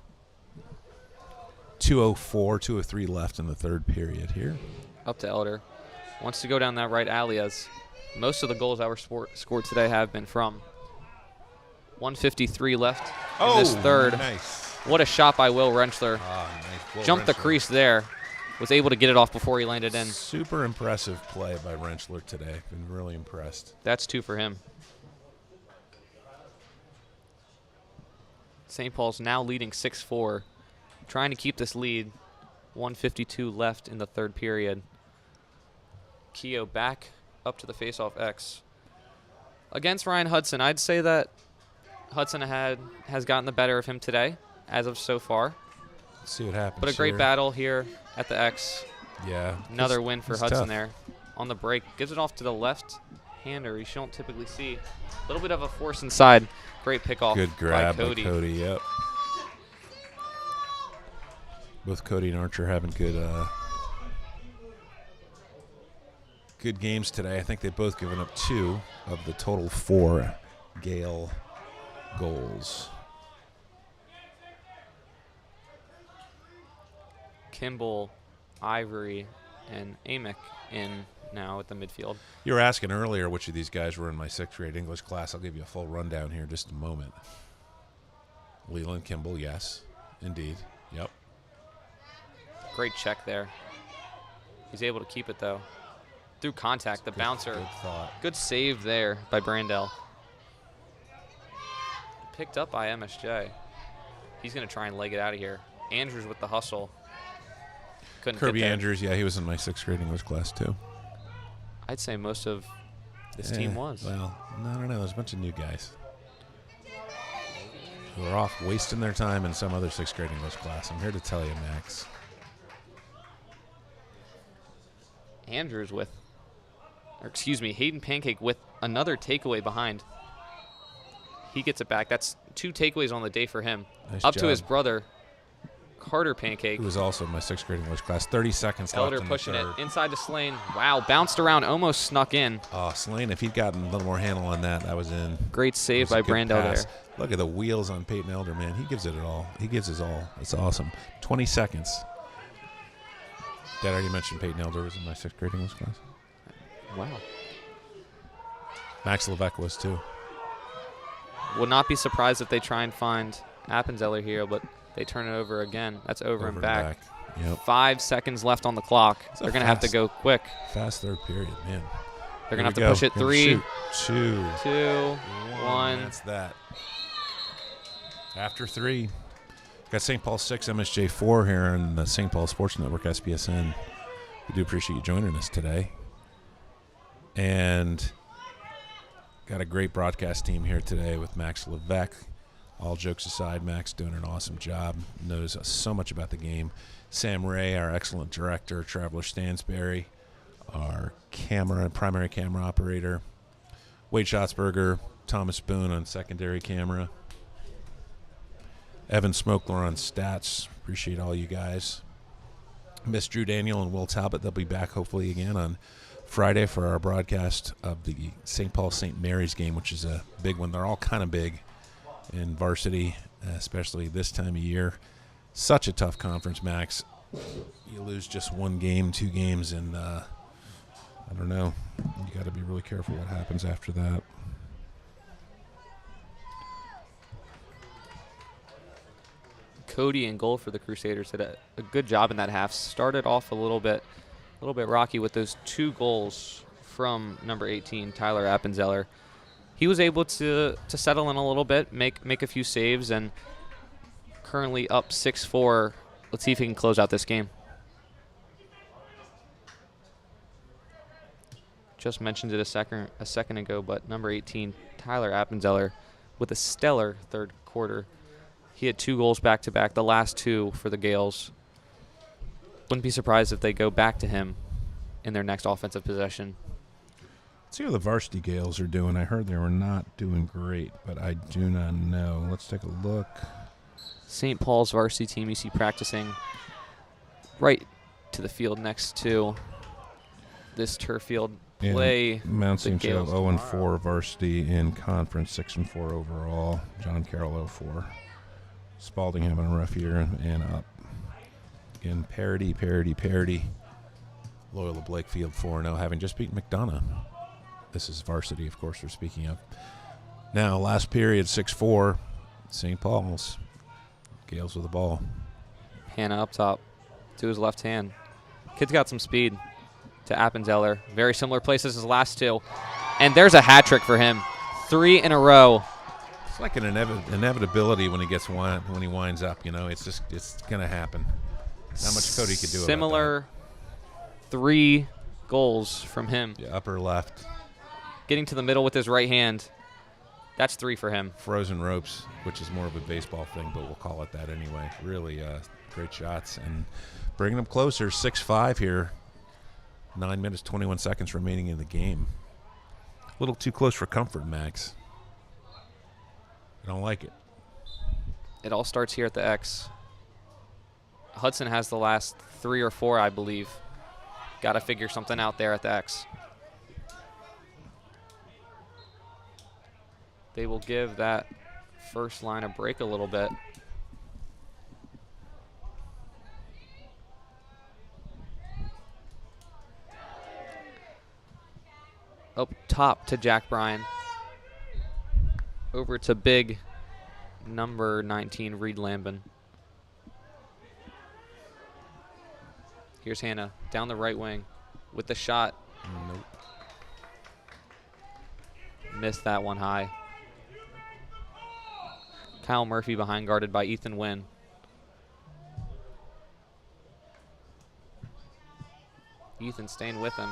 2:04, 2:03 left in the third period here. Up to Elder. Wants to go down that right alley, as most of the goals that were scored today have been from. 1:53 left in this third. Nice. What a shot by Will Rentschler. Nice. Will Jumped the Rentschler. crease there. Was able to get it off before he landed in. Super impressive play by Rentschler today. Been really impressed. That's 2 for him. St. Paul's now leading 6-4. Trying to keep this lead. 1:52 left in the third period. Keogh back up to the faceoff X. Against Ryan Hudson, I'd say that Hudson has gotten the better of him today, as of so far. Let's see what happens. But a great here. battle here at the X. Yeah. Another It's- win for it's Hudson tough. there. On the break, gives it off to the left-hander. You don't typically see a little bit of a force inside. Great pickoff Good grab by Cody. Yep. Both Cody and Archer having good games today. I think they've both given up 2 of the total 4 Gale goals. Kimball, Ivory, and Amick in now at the midfield. You were asking earlier which of these guys were in my 6th grade English class. I'll give you a full rundown here in just a moment. Leland Kimball, yes, indeed. Yep. Great check there. He's able to keep it, though. Through contact, the bouncer. Good thought. Good save there by Brandell. Picked up by MSJ. He's going to try and leg it out of here. Andrews with the hustle. Couldn't fit Kirby there. Andrews, yeah, he was in my 6th grade English class too. I'd say most of this team was. Well, no, there's a bunch of new guys. who are off wasting their time in some other 6th grade English class. I'm here to tell you, Max. Andrews with, or excuse me, Hayden Pancake with another takeaway behind. He gets it back. That's 2 takeaways on the day for him. Nice Up job. to his brother, Carter Pancake. Who was also in my 6th grade English class. 30 seconds left Elder in the pushing it third. inside to Slane. Wow, bounced around, almost snuck in. Oh, Slane, if he'd gotten a little more handle on that, that was in. Great It save was a by good Brandell pass. there. Look at the wheels on Peyton Elder, man. He gives it all. He gives his all. It's awesome. 20 seconds. Did I already mention Peyton Elder was in my 6th grade English class? Wow. Max Levesque was too. Would not be surprised if they try and find Appenzeller here, but they turn it over again. That's over and back. Yep. 5 seconds left on the clock. It's a They're going to have to fast- go quick. Fast third period, man. They're Here going to have we to go. push it. Gonna 3, shoot. 2, 2, 1. That's that. After 3. Got St. Paul 6, MSJ 4 here on the St. Paul Sports Network, SPSN. We do appreciate you joining us today. And got a great broadcast team here today with Max Levesque. All jokes aside, Max doing an awesome job. Knows so much about the game. Sam Ray, our excellent director. Traveler Stansberry, our primary camera operator. Wade Schatzberger, Thomas Boone on secondary camera. Evan Smokler on stats. Appreciate all you guys. Miss Drew Daniel and Will Talbot, they'll be back hopefully again on Friday for our broadcast of the St. Paul St. Mary's game, which is a big one. They're all kind of big in varsity, especially this time of year. Such a tough conference, Max. You lose just 1 game, 2 games, and I don't know. You got to be really careful what happens after that. Cody in goal for the Crusaders did a good job in that half. Started off a little bit rocky with those 2 goals from number 18, Tyler Appenzeller. He was able to settle in a little bit, make a few saves, and currently up 6-4. Let's see if he can close out this game. Just mentioned it a second ago, but number 18, Tyler Appenzeller, with a stellar third quarter. He had 2 goals back-to-back, the last 2 for the Gales. Wouldn't be surprised if they go back to him in their next offensive possession. Let's see how the varsity Gales are doing. I heard they were not doing great, but I do not know. Let's take a look. St. Paul's varsity team you see practicing right to the field next to this turf field. Play Mount the St. Joe Gales 0-4 varsity in conference, 6-4 overall. John Carroll 0-4. Spalding having a rough year and up. Again, parity. Loyola Blakefield 4-0, having just beaten McDonough. This is varsity, of course, we're speaking of. Now, last period, 6-4. St. Paul's. Gales with the ball. Hannah up top to his left hand. Kid's got some speed to Appenzeller. Very similar places as his last 2. And there's a hat trick for him. 3 in a row. It's like an inevitability when he winds up. You know, it's gonna happen. Not much Cody could do about Similar 3 goals from him. that. Yeah, upper left, Getting to the middle with his right hand. That's 3 for him. frozen ropes, which is more of a baseball thing, but we'll call it that anyway. Really great shots and bringing them closer. 6-5 here. 9 minutes 21 seconds remaining in the game. A little too close for comfort, Max. I don't like it. It all starts here at the X. Hudson has the last 3 or 4, I believe. Got to figure something out there at the X. They will give that first line a break a little bit. Up top to Jack Bryan. Over to big number 19, Reed Lambin. Here's Hannah down the right wing with the shot. Nope. Missed that one high. Kyle Murphy behind, guarded by Ethan Wynn. Ethan staying with him.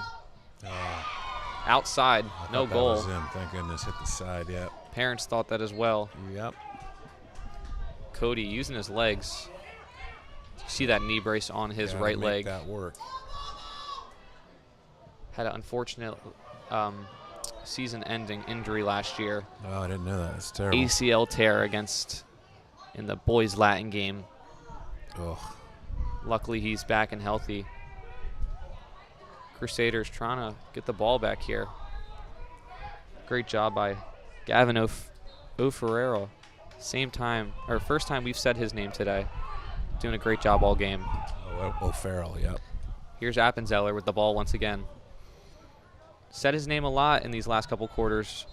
Outside, I no thought goal. That was him. Thank goodness, hit the side. Yep. Parents thought that as well. Yep. Cody using his legs. You see that knee brace on his Gotta right make leg. that work. Had an unfortunate season-ending injury last year. Oh, I didn't know that. That's terrible. ACL tear in the boys Latin game. Ugh. Luckily, he's back and healthy. Crusaders trying to get the ball back here. Great job by Gavin O'Ferrero. First time we've said his name today. Doing a great job all game. Oh, O'Farrell, yep. Here's Appenzeller with the ball once again. Said his name a lot in these last couple quarters.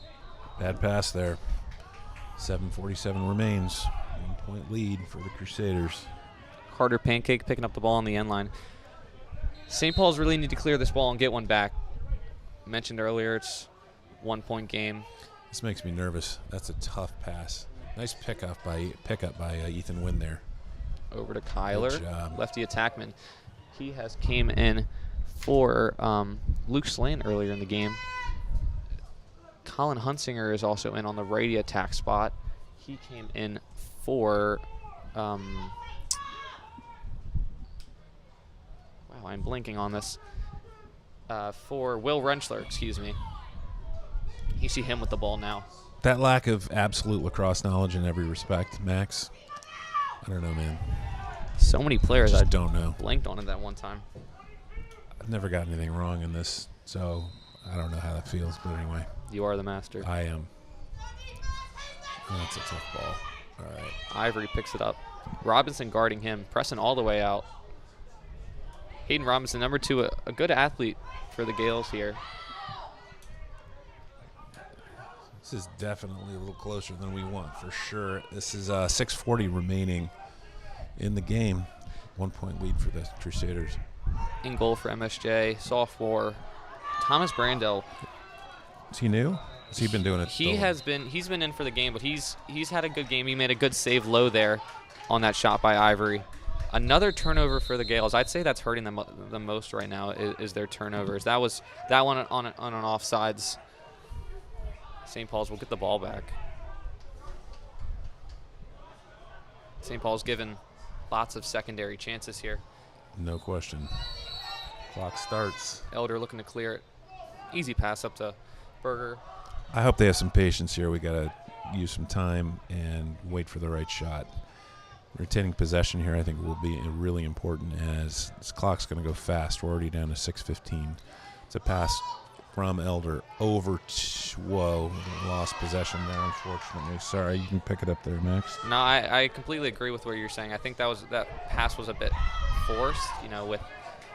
Bad pass there. 7:47 remains. 1-point lead for the Crusaders. Carter Pancake picking up the ball on the end line. St. Paul's really need to clear this ball and get one back. Mentioned earlier, it's 1-point game. This makes me nervous. That's a tough pass. Nice pickup by Ethan Wynn there. Over to Kyler, Good job. lefty attackman. He has came in for Luke Slane earlier in the game. Colin Hunsinger is also in on the righty attack spot. He came in for wow, I'm blinking on this. For Will Rentschler, excuse me. You see him with the ball now. That lack of absolute lacrosse knowledge in every respect, Max. I don't know, man. So many players I Just don't know. blinked on it that one time. I've never got anything wrong in this, so I don't know how that feels. But anyway, You are the master. I am. That's a tough ball. All right. Ivory picks it up. Robinson guarding him, pressing all the way out. Hayden Robinson, number 2, a good athlete for the Gales here. This is definitely a little closer than we want, for sure. This is 6:40 remaining in the game. 1-point lead for the Crusaders. In goal for MSJ, sophomore Thomas Brandel. Is he new? Has he been doing it? He's been in for the game, but he's had a good game. He made a good save low there on that shot by Ivory. Another turnover for the Gales. I'd say that's hurting them the most right now is their turnovers. That one on an offsides. St. Paul's will get the ball back. St. Paul's given lots of secondary chances here. No question. Clock starts. Elder looking to clear it. Easy pass up to Berger. I hope they have some patience here. We got to use some time and wait for the right shot. Retaining possession here, I think, will be really important as this clock's going to go fast. We're already down to 6:15. It's a pass from Elder over to, whoa, lost possession there, unfortunately. Sorry, you can pick it up there, Max. No, I completely agree with what you're saying. I think that pass was a bit forced, with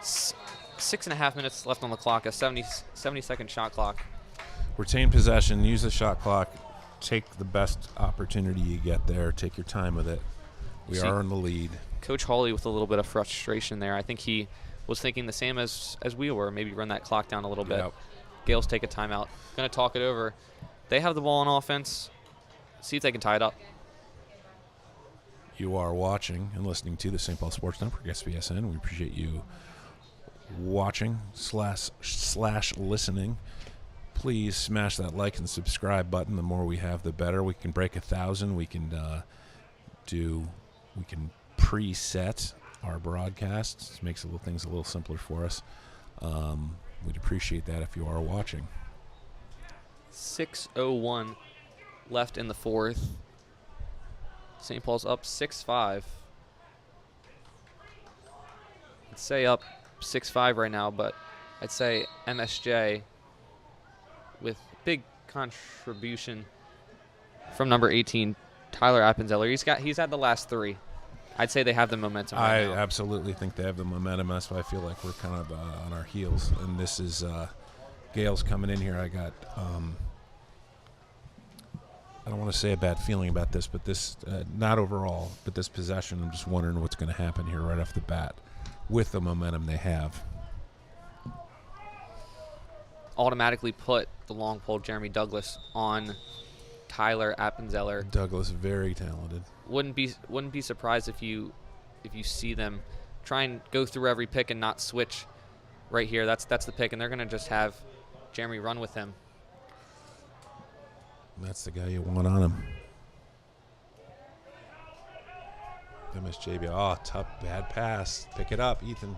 6.5 minutes left on the clock, a 70-second shot clock. Retain possession, use the shot clock, take the best opportunity you get there, take your time with it. We are in the lead. Coach Hawley with a little bit of frustration there. I think he was thinking the same as we were, maybe run that clock down a little bit. Yep. Gales take a timeout. Going to talk it over. They have the ball on offense. See if they can tie it up. You are watching and listening to the St. Paul Sports Network, SPSN. We appreciate you watching slash listening. Please smash that like and subscribe button. The more we have, the better. We can break 1,000. We can preset our broadcasts. It makes things a little simpler for us. We'd appreciate that if you are watching. 6:01 left in the fourth. St. Paul's up 6-5. I'd say up 6-5 right now, but I'd say MSJ with big contribution from number 18, Tyler Appenzeller. He's had the last 3. I'd say they have the momentum right now. I absolutely think they have the momentum. That's why I feel like we're kind of on our heels. And this is Gales coming in here. I got I don't want to say a bad feeling about this, but this not overall, but this possession. I'm just wondering what's going to happen here right off the bat with the momentum they have. Automatically put the long pole Jeremy Douglas on Tyler Appenzeller. Douglas, very talented. Wouldn't be surprised if you see them try and go through every pick and not switch right here. That's the pick, and they're going to just have Jeremy run with him. That's the guy you want on him. MSJ. Oh, tough, bad pass. Pick it up, Ethan.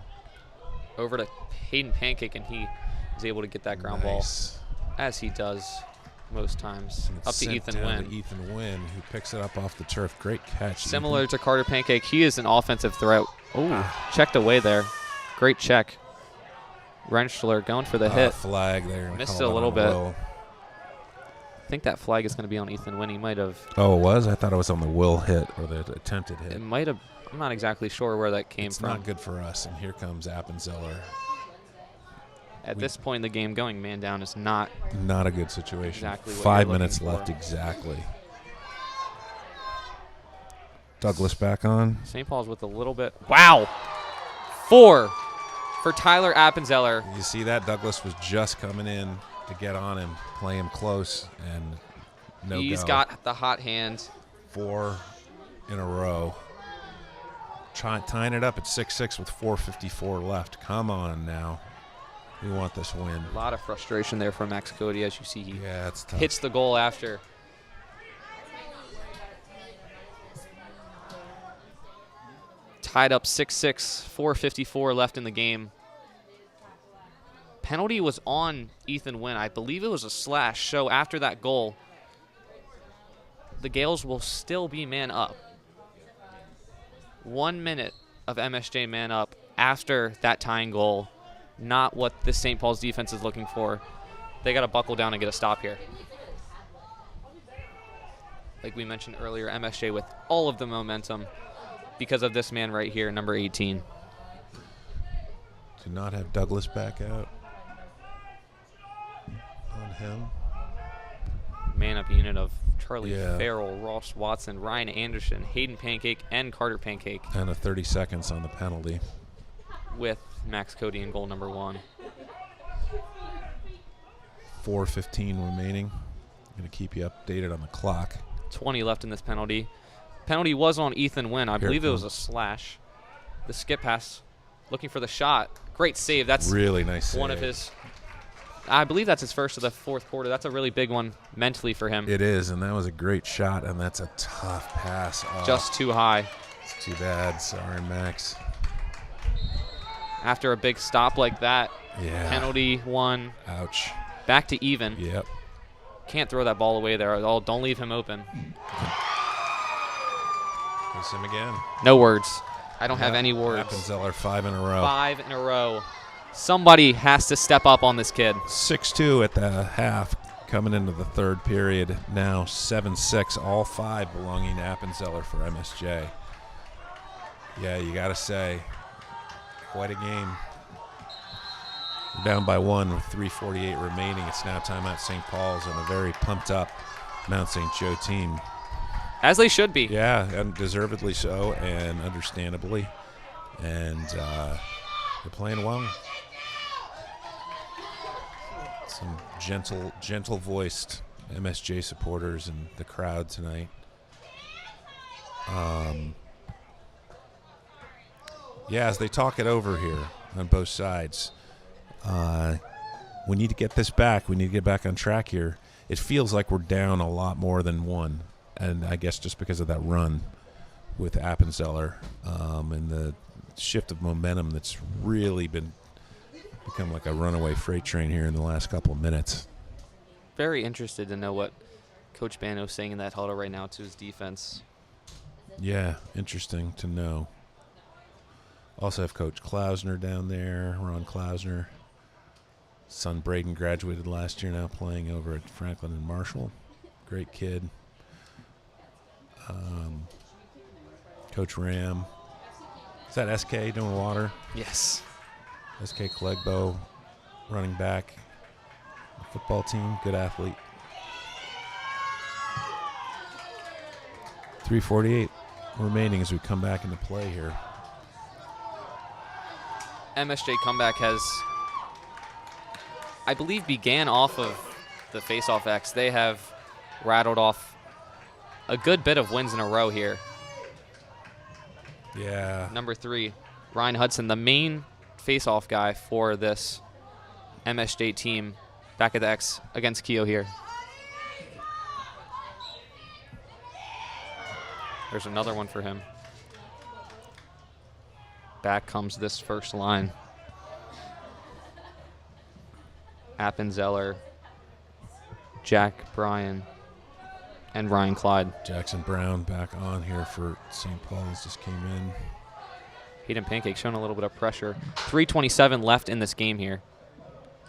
Over to Hayden Pancake, and he is able to get that ground Nice. ball, as he does most times. And it's Up to sent Ethan down Wynn. to Ethan Wynn, who picks it up off the turf. Great catch. Similar to Carter Pancake, he is an offensive threat. Oh, checked away there. Great check. Rentschler going for the hit. Flag there. Missed it a little bit. I think that flag is going to be on Ethan Wynn. He might have. Oh, it was? I thought it was on the will hit or the attempted hit. It might have. I'm not exactly sure where that came It's from. not good for us. And here comes Appenzeller. At this point in the game, going man down is not. Not a good situation. Exactly what 5 you're minutes looking left for. exactly. Douglas back on. St. Paul's with a little bit. Wow. 4 for Tyler Appenzeller. You see that? Douglas was just coming in to get on him, play him close, and no He's go. got the hot hand. 4 in a row. Tying it up at 6-6 with 4:54 left. Come on now. We want this win. A lot of frustration there for Max Cody, as you see he Yeah, it's tough. hits the goal after. Tied up 6-6, 4:54 left in the game. Penalty was on Ethan Wynn. I believe it was a slash. So after that goal, the Gales will still be man up. 1 minute of MSJ man up after that tying goal. Not what the St. Paul's defense is looking for. They got to buckle down and get a stop here. Like we mentioned earlier, MSJ with all of the momentum because of this man right here, number 18. Do not have Douglas back out on him. Man up unit of Charlie Yeah. Farrell, Ross Watson, Ryan Anderson, Hayden Pancake, and Carter Pancake And a 30 seconds on the penalty. with Max Cody in goal number 1. 4:15 remaining. Going to keep you updated on the clock. 20 left in this penalty. Penalty was on Ethan Wynn. I Here it believe it was a comes. slash. The skip pass, looking for the shot. Great save. That's Really nice save. one of his. I believe that's his first of the fourth quarter. That's a really big one mentally for him. It is, and that was a great shot, and that's a tough pass. Oh, Just too high. it's too bad. Sorry, Max. After a big stop like that, Yeah. penalty one, Ouch. back to even. Yep. Can't throw that ball away there at all. Don't leave him open. Miss him again. No words. I don't have Yep. any words. Appenzeller 5 in a row. 5 in a row. Somebody has to step up on this kid. 6-2 at the half, coming into the third period. Now 7-6, all 5 belonging to Appenzeller for MSJ. Yeah, you got to say, quite a game. We're down by 1 with 3:48 remaining. It's now timeout St. Paul's and a very pumped up Mount St. Joe team. As they should be. Yeah, and deservedly so, and understandably. And they're playing well. Some gentle-voiced MSJ supporters in the crowd tonight. Yeah, as they talk it over here on both sides, we need to get this back. We need to get back on track here. It feels like we're down a lot more than 1, and I guess just because of that run with Appenzeller and the shift of momentum that's really become like a runaway freight train here in the last couple of minutes. Very interested to know what Coach Bano's saying in that huddle right now to his defense. Yeah, interesting to know. Also have Coach Klausner down there, Ron Klausner. Son Braden graduated last year, now playing over at Franklin and Marshall. Great kid. Coach Ram. Is that SK doing water? Yes. SK Clegbo, running back. Football team, good athlete. 3:48 remaining as we come back into play here. MSJ comeback has, I believe, began off of the face-off X. They have rattled off a good bit of wins in a row here. Yeah. Number 3, Ryan Hudson, the main face-off guy for this MSJ team back at the X against Keogh here. There's another one for him. Back comes this first line. Appenzeller, Jack Bryan, and Ryan Clyde. Jackson Brown back on here for St. Paul's, just came in. Hayden Pancake showing a little bit of pressure. 3:27 left in this game here.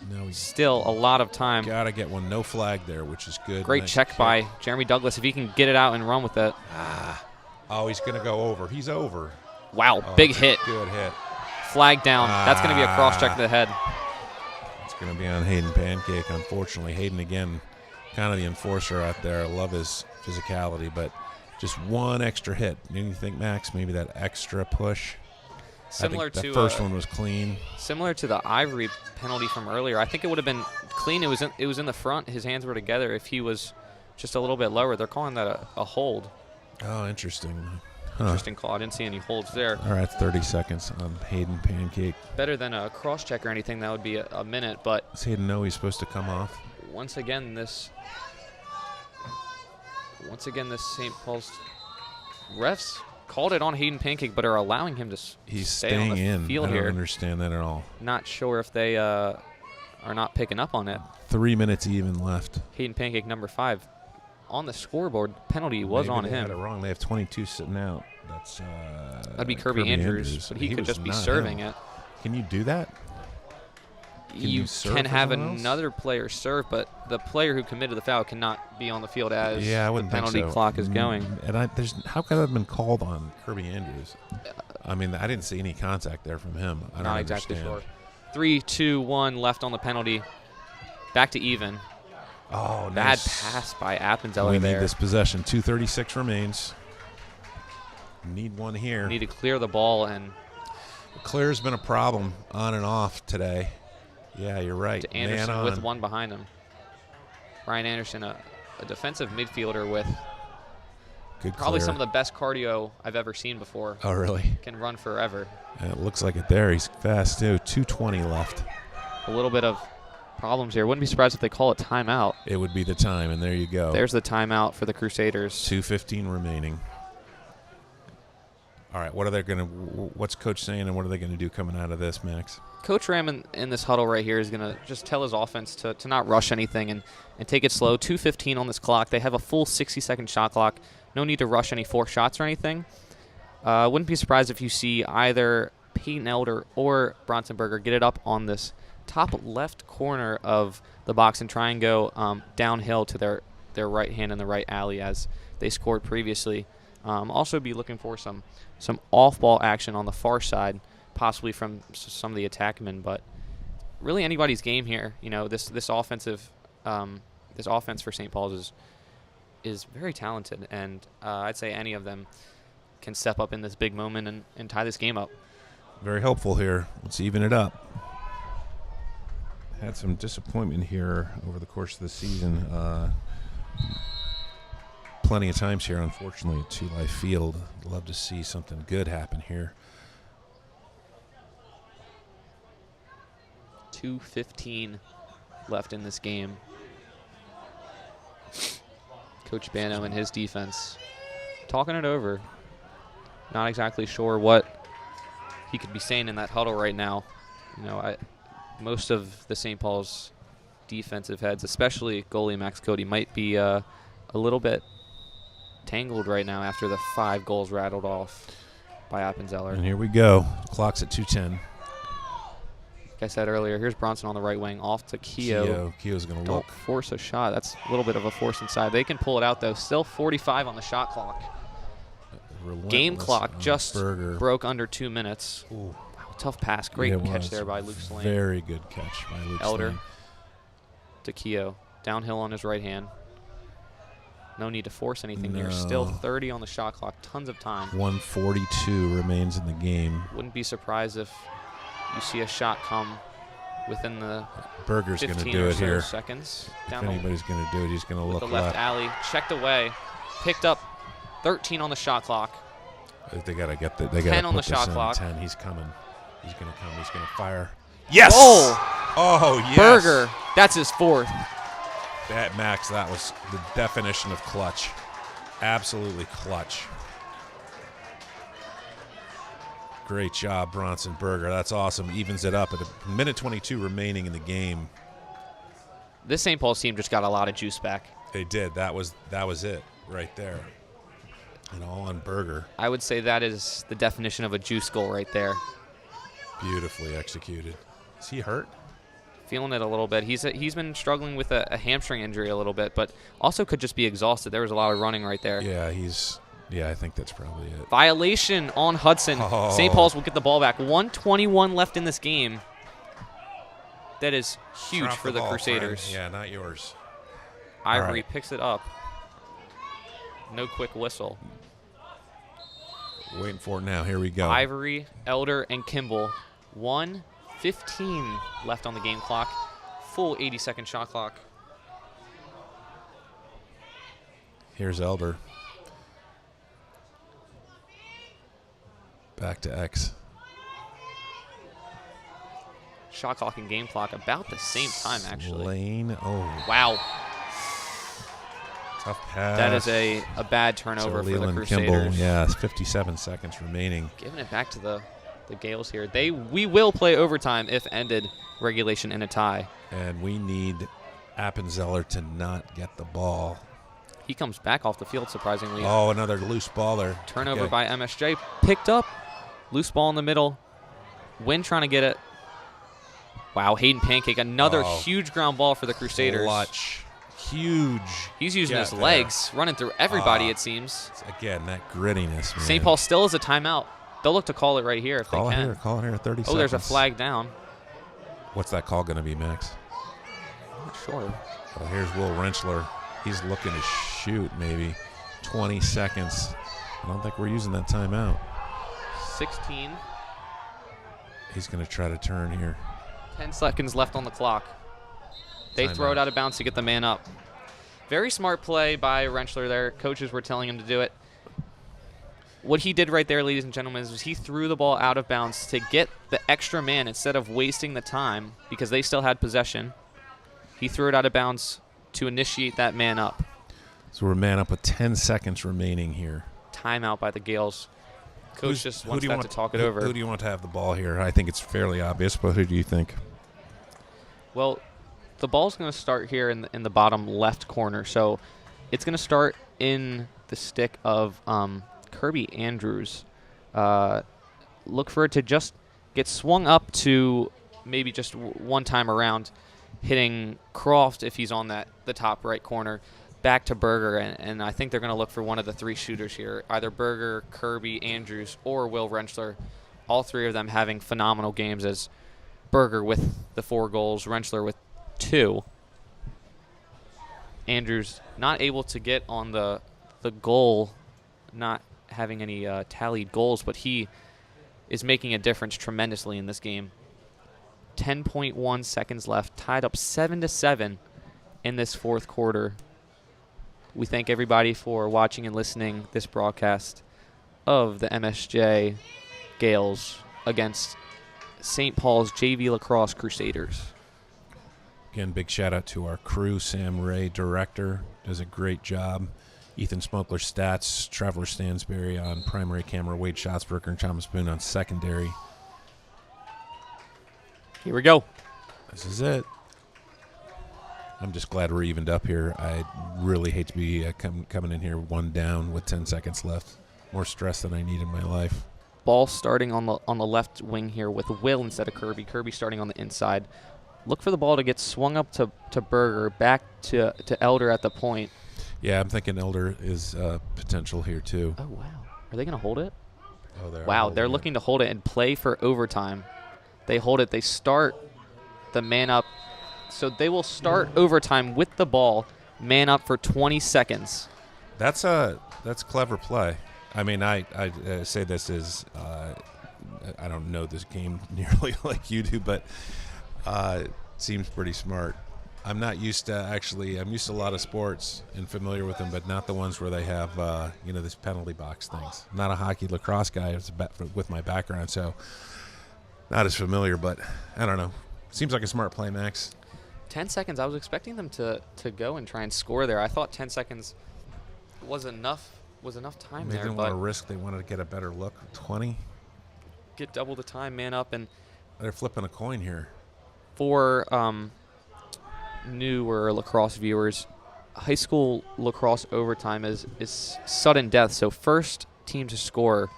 Now he's Still a lot of time. got to get one. No flag there, which is good. Great Nice check kick. by Jeremy Douglas. If he can get it out and run with it. Oh, he's going to go over. He's over. Wow, Oh, big hit. Good hit. Flag down. That's going to be a cross check to the head. It's going to be on Hayden Pancake, unfortunately. Hayden, again, kind of the enforcer out there. I love his physicality, but just one extra hit. Didn't you think, Max, maybe that extra push? Similar I think to the first one was clean. Similar to the Ivory penalty from earlier. I think it would have been clean. It was in the front. His hands were together. If he was just a little bit lower, they're calling that a hold. Oh, interesting. Interesting call. I didn't see any holds there. All right, 30 seconds on Hayden Pancake. Better than a cross check or anything. That would be a minute. But Does Hayden know he's supposed to come off? once again, this St. Paul's refs called it on Hayden Pancake, but are allowing him to He's stay on staying the in. field I don't here. understand that at all. Not sure if they are not picking up on it. 3 minutes even left. Hayden Pancake, number 5. On the scoreboard, penalty was Maybe on they had it him. wrong. They have 22 sitting out. That's That'd be Kirby Andrews, but he could was just be not serving him. it. Can you do that? Can You you serve can for have someone else? another player serve, but the player who committed the foul cannot be on the field as Yeah, I the wouldn't think penalty so. clock is going. And how could that have been called on Kirby Andrews? I mean, I didn't see any contact there from him. I don't Not exactly understand. sure. 3, 2, 1 left on the penalty. Back to even. Oh, Bad nice. pass by Appenzeller We there. need this possession. 2:36 remains. Need one here. Need to clear the ball, and Clear's been a problem on and off today. Yeah, you're right. to Anderson Man with on. one behind him. Ryan Anderson, a defensive midfielder with Good probably clear. some of the best cardio I've ever seen before. Oh, really? Can run forever. And it looks like it there. He's fast, too. 2:20 left. A little bit of problems here. Wouldn't be surprised if they call it timeout. It would be the time, and there you go. There's the timeout for the Crusaders. 2:15 remaining. All right, what's Coach saying, and what are they going to do coming out of this, Max? Coach Ram in this huddle right here is going to just tell his offense to not rush anything and take it slow. 2:15 on this clock. They have a full 60-second shot clock. No need to rush any 4 shots or anything. Wouldn't be surprised if you see either Peyton Elder or Bronsonberger get it up on this top left corner of the box and try and go downhill to their right hand in the right alley as they scored previously. Also be looking for some off-ball action on the far side, possibly from some of the attackmen, but really anybody's game here. You know, this offense for St. Paul's is very talented, and I'd say any of them can step up in this big moment and tie this game up. Very helpful here. Let's even it up. Had some disappointment here over the course of the season. Plenty of times here, unfortunately, at 2 Life Field. Love to see something good happen here. 2:15 left in this game. Coach Bano and his defense talking it over. Not exactly sure what he could be saying in that huddle right now. You know, most of the St. Paul's defensive heads, especially goalie Max Cody, might be a little bit tangled right now after the 5 goals rattled off by Appenzeller. And here we go. Clock's at 2:10. Like I said earlier, here's Bronson on the right wing, off to Keogh. Keogh's going to Don't look. force a shot. That's a little bit of a force inside. They can pull it out, though. Still 45 on the shot clock. Game Relentless clock on just Berger. broke under 2 minutes. Ooh. Wow, tough pass. Great It catch was. there by Luke Slane. Very good catch by Luke Elder Slane. to Keogh. Downhill on his right hand. No need to force anything there. Still No. 30 on the shot clock. Tons of time. 1:42 remains in the game. Wouldn't be surprised if you see a shot come within the Berger's going to 15 do or it so here. seconds. If Down the anybody's going to do it, he's going to with look the left left. alley, checked away, picked up 13 on the shot clock. They got to get the. They got 10 to on put the this shot in. clock. 10. He's coming. He's going to come. He's going to fire. Yes. Goal! Oh yes. Berger, that's his 4th. That Max. That was the definition of clutch. Absolutely clutch. Great job, Bronson Berger. That's awesome. Evens it up at a minute 22 remaining in the game. This St. Paul's team just got a lot of juice back. They did. That was it right there. And all on Berger. I would say that is the definition of a juice goal right there. Beautifully executed. Is he hurt? Feeling it a little bit. He's been struggling with a hamstring injury a little bit, but also could just be exhausted. There was a lot of running right there. Yeah, I think that's probably it. Violation on Hudson. Oh. St. Paul's will get the ball back. 1:21 left in this game. That is huge Drop for the ball, Crusaders. friend. Yeah, not yours. Ivory right. picks it up. No quick whistle. Waiting for it now. Here we go. Ivory, Elder, and Kimball. 1:15 left on the game clock. Full 80-second shot clock. Here's Elder. Back to X. Shot clock and game clock about the same time, actually. Lane. Oh, Wow. tough pass. That is a bad turnover for the Leland Crusaders. Kimball. Yeah, it's 57 seconds remaining. Giving it back to the Gales here. We will play overtime if ended regulation in a tie. And we need Appenzeller to not get the ball. He comes back off the field, surprisingly. Oh, another loose ball there. Turnover Okay. by MSJ. Picked up. Loose ball in the middle. Wynn trying to get it. Wow, Hayden Pancake. Another huge ground ball for the Crusaders. Clutch. Huge. He's using his there. legs, running through everybody, it seems. Again, that grittiness, man. St. Paul still has a timeout. They'll look to call it right here if Call they it can. here. Call it here. 30 seconds. Oh, there's a flag down. What's that call going to be, Max? I'm not sure. Oh, here's Will Rentschler. He's looking to shoot maybe 20 seconds. I don't think we're using that timeout. 16. He's going to try to turn here. 10 seconds left on the clock. They throw it out of bounds to get the man up. Very smart play by Rentschler there. Coaches were telling him to do it. What he did right there, ladies and gentlemen, is he threw the ball out of bounds to get the extra man instead of wasting the time because they still had possession. He threw it out of bounds to initiate that man up. So we're man up with 10 seconds remaining here. Timeout by the Gales. Coach just wants do you that want to talk it over. Who do you want to have the ball here? I think it's fairly obvious, but who do you think? Well, the ball's going to start here in the bottom left corner. So it's going to start in the stick of Kirby Andrews. Look for it to just get swung up to maybe just one time around, hitting Croft if he's on the top right corner, back to Berger. And I think they're going to look for one of the three shooters here, either Berger, Kirby, Andrews, or Will Rentschler. All three of them having phenomenal games as Berger with the 4 goals, Rentschler with 2. Andrews not able to get on the goal, not having any tallied goals, but he is making a difference tremendously in this game. 10.1 seconds left, tied up 7-7 in this fourth quarter. We thank everybody for watching and listening this broadcast of the MSJ Gales against St. Paul's JV Lacrosse Crusaders. Again, big shout out to our crew. Sam Ray, director, does a great job. Ethan Smokler, stats. Traveler Stansberry on primary camera. Wade Schatzberger and Thomas Boone on secondary. Here we go. This is it. I'm just glad we're evened up here. I really hate to be coming in here one down with 10 seconds left. More stress than I need in my life. Ball starting on the left wing here with Will instead of Kirby. Kirby starting on the inside. Look for the ball to get swung up to Berger, back to Elder at the point. Yeah, I'm thinking Elder is potential here too. Oh, wow. Are they going to hold it? Oh, Wow, they're looking to hold it and play for overtime. They hold it. They start the man up. So they will start overtime with the ball, man up for 20 seconds. That's clever play. I mean, I say this as I don't know this game nearly like you do, but it seems pretty smart. I'm not used to I'm used to a lot of sports and familiar with them, but not the ones where they have this penalty box things. I'm not a hockey lacrosse guy with my background, so not as familiar. But I don't know. Seems like a smart play, Max. 10 seconds. I was expecting them to go and try and score there. I thought 10 seconds was enough time They there. didn't But want to risk. They wanted to get a better look. 20. get double the time, man up. And They're flipping a coin here. for newer lacrosse viewers, high school lacrosse overtime is sudden death. So first team to score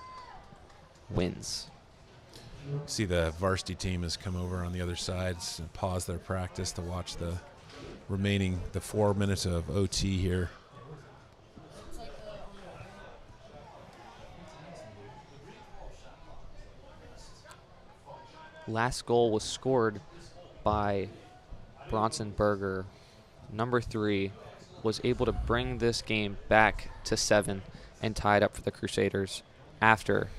wins. See the varsity team has come over on the other sides and pause their practice to watch the 4 minutes of OT here. Last goal was scored by Bronson Berger. Number 3 was able to bring this game back to 7 and tie it up for the Crusaders after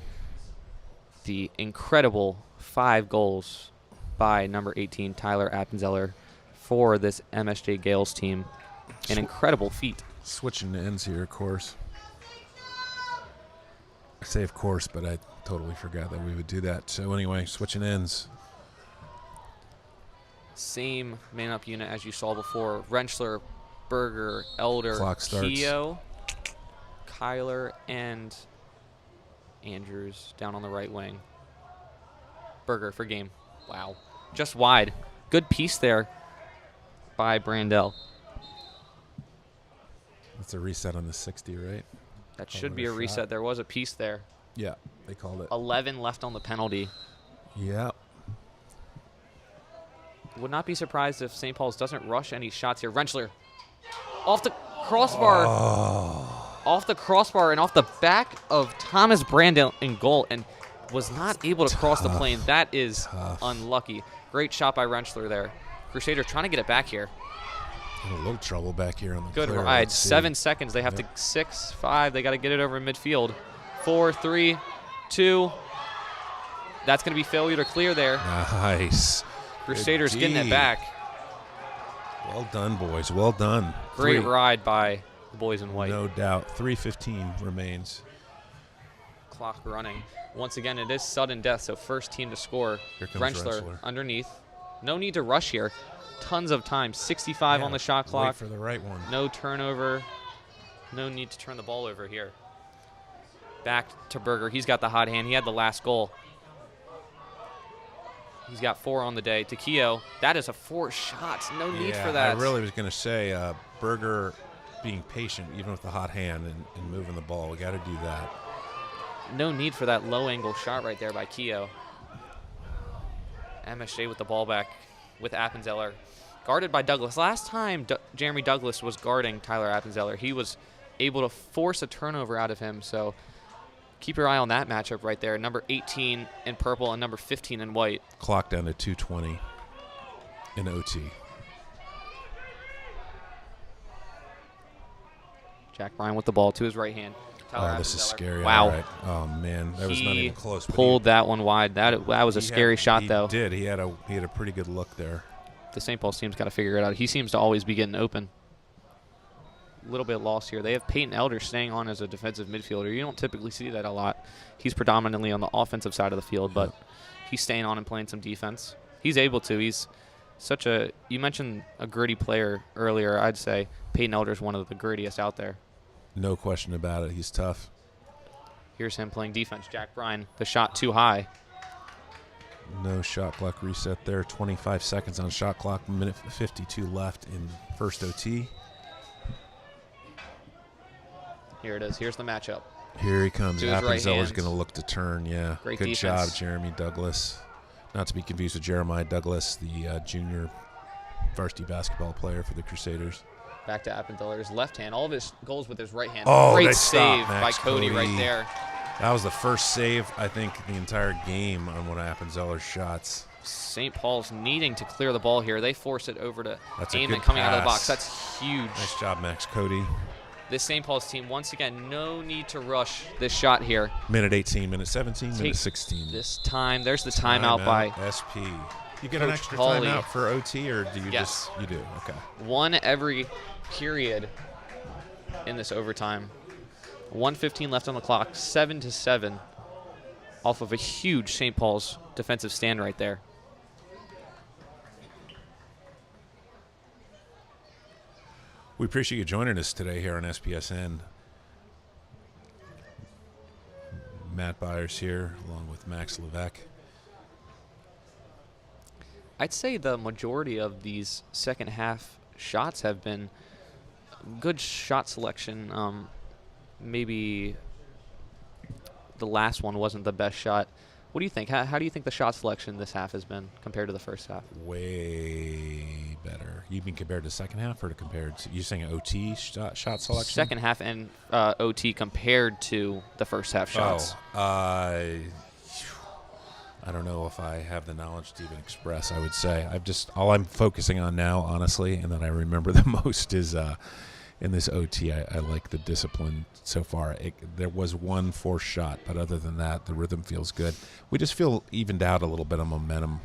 the incredible 5 goals by number 18, Tyler Appenzeller, for this MSJ Gales team. An incredible feat. Switching ends here, of course. I say of course, but I totally forgot that we would do that. So anyway, switching ends. Same man-up unit as you saw before. Rentschler, Berger, Elder, Clock starts. Keogh, Kyler, and Andrews down on the right wing. Berger for game. Wow. Just wide. Good piece there by Brandell. That's a reset on the 60, right? That Call should it be a a reset. shot. There was a piece there. Yeah, they called it. 11 left on the penalty. Yeah. Would not be surprised if St. Paul's doesn't rush any shots here. Rentschler off the crossbar. Off the crossbar and off the back of Thomas Brandell in goal, and was not able to cross the plane. That is unlucky. Great shot by Rentschler there. Crusader trying to get it back here. In a little trouble back here on the Good clear. ride. Let's see. 7 seconds. They have to 6, 5. They got to get it over in midfield. 4, 3, 2. That's going to be failure to clear there. Nice. Crusaders Good getting it D. back. Well done, boys. Well done. Great 3. ride by the boys in white. No doubt. 3:15 remains. Clock running. Once again, it is sudden death, so first team to score. Here comes Rentschler Rentschler. underneath. No need to rush here. Tons of time. 65 on the shot Wait clock. for the right one. No turnover. No need to turn the ball over here. Back to Berger. He's got the hot hand. He had the last goal. He's got 4 on the day. To Keogh. That is a 4 shots. No need for that. I really was going to say Berger being patient, even with the hot hand and moving the ball. We got to do that. No need for that low angle shot right there by Keogh. MSJ with the ball back with Appenzeller. Guarded by Douglas. Last time Jeremy Douglas was guarding Tyler Appenzeller, he was able to force a turnover out of him. So keep your eye on that matchup right there. Number 18 in purple and number 15 in white. Clock down to 2:20 in OT. Jack Bryan with the ball to his right hand. Tyler Oh, this is Appenzeller. scary. Wow. All right. Oh, man. That was not He even close. But pulled that one wide. That was a scary shot, though. He did. He had a pretty good look there. The St. Paul's team's got to figure it out. He seems to always be getting open. A little bit lost here. They have Peyton Elder staying on as a defensive midfielder. You don't typically see that a lot. He's predominantly on the offensive side of the field, but he's staying on and playing some defense. He's able to. He's such a – you mentioned a gritty player earlier. I'd say Peyton Elder is one of the grittiest out there. No question about it. He's tough. Here's him playing defense. Jack Bryan, the shot too high. No shot clock reset there. 25 seconds on shot clock. Minute 52 left in first OT. Here it is. Here's the matchup. Here he comes. To his right Appenzeller's hand. going to look to turn. Yeah. Great Good defense. job, Jeremy Douglas. Not to be confused with Jeremiah Douglas, the junior varsity basketball player for the Crusaders. Back to Appenzeller's left hand. All of his goals with his right hand. Oh, Great nice stop, save by Max Cody right there. That was the first save, I think, the entire game on one of Appenzeller's shots. St. Paul's needing to clear the ball here. They force it over to That's a Eamon good coming out of the pass. box. That's huge. Nice job, Max Cody. This St. Paul's team, once again, no need to rush this shot here. Minute 18, minute 17, Take minute 16. this time. There's the timeout by SP. You get an Coach extra Hawley. timeout for OT, or do you Yes. just – you do? Okay. one every period in this overtime. 1:15 left on the clock. 7-7 off of a huge St. Paul's defensive stand right there. We appreciate you joining us today here on SPSN. Matt Byers here, along with Max Levesque. I'd say the majority of these second half shots have been good shot selection. Maybe the last one wasn't the best shot. What do you think? How do you think the shot selection this half has been compared to the first half? Way better. You mean compared to second half or compared to, you saying OT shot selection? Second half and OT compared to the first half shots. I don't know if I have the knowledge to even express. I would say all I'm focusing on now, honestly, and that I remember the most is in this OT. I like the discipline so far. There was one forced shot, but other than that, the rhythm feels good. We just feel evened out a little bit of momentum.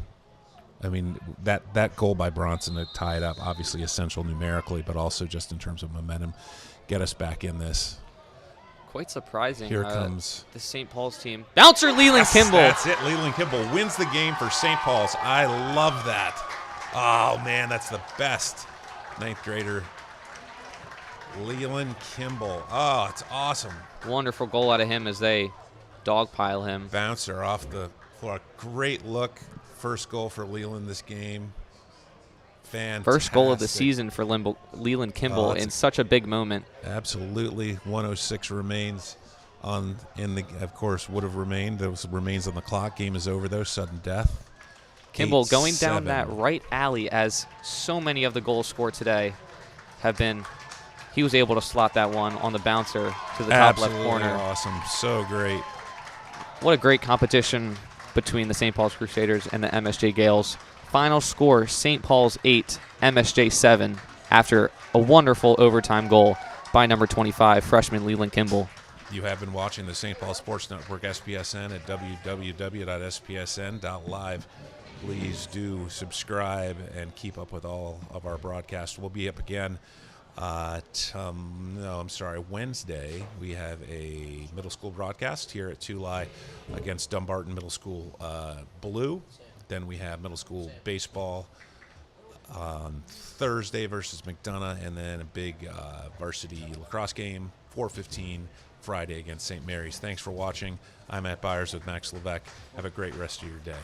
I mean, that goal by Bronson to tie it up, obviously essential numerically, but also just in terms of momentum, get us back in this. Quite surprising. Here comes the St. Paul's team. Bouncer Leland Kimball. That's it. Leland Kimball wins the game for St. Paul's. I love that. Oh, man, that's the best. Ninth grader Leland Kimball. Oh, it's awesome. Wonderful goal out of him as they dogpile him. Bouncer off the floor. Great look. First goal for Leland this game. Fantastic. First goal of the season for Leland Kimball in such a big moment. Absolutely. 1:06 remains of course, would have remained. Those remains on the clock. Game is over, though. Sudden death. Kimball going 8-7. down that right alley, as so many of the goals scored today have been. He was able to slot that one on the bouncer to the top left corner. Awesome. So great. What a great competition between the St. Paul's Crusaders and the MSJ Gales. Final score, St. Paul's 8, MSJ 7, after a wonderful overtime goal by number 25, freshman Leland Kimball. You have been watching the St. Paul Sports Network, SPSN, at www.spsn.live. Please do subscribe and keep up with all of our broadcasts. We'll be up again Wednesday. We have a middle school broadcast here at Tulare against Dumbarton Middle School Blue. Then we have middle school baseball on Thursday versus McDonough, and then a big varsity lacrosse game, 4:15 Friday against St. Mary's. Thanks for watching. I'm Matt Byers with Max Levesque. Have a great rest of your day.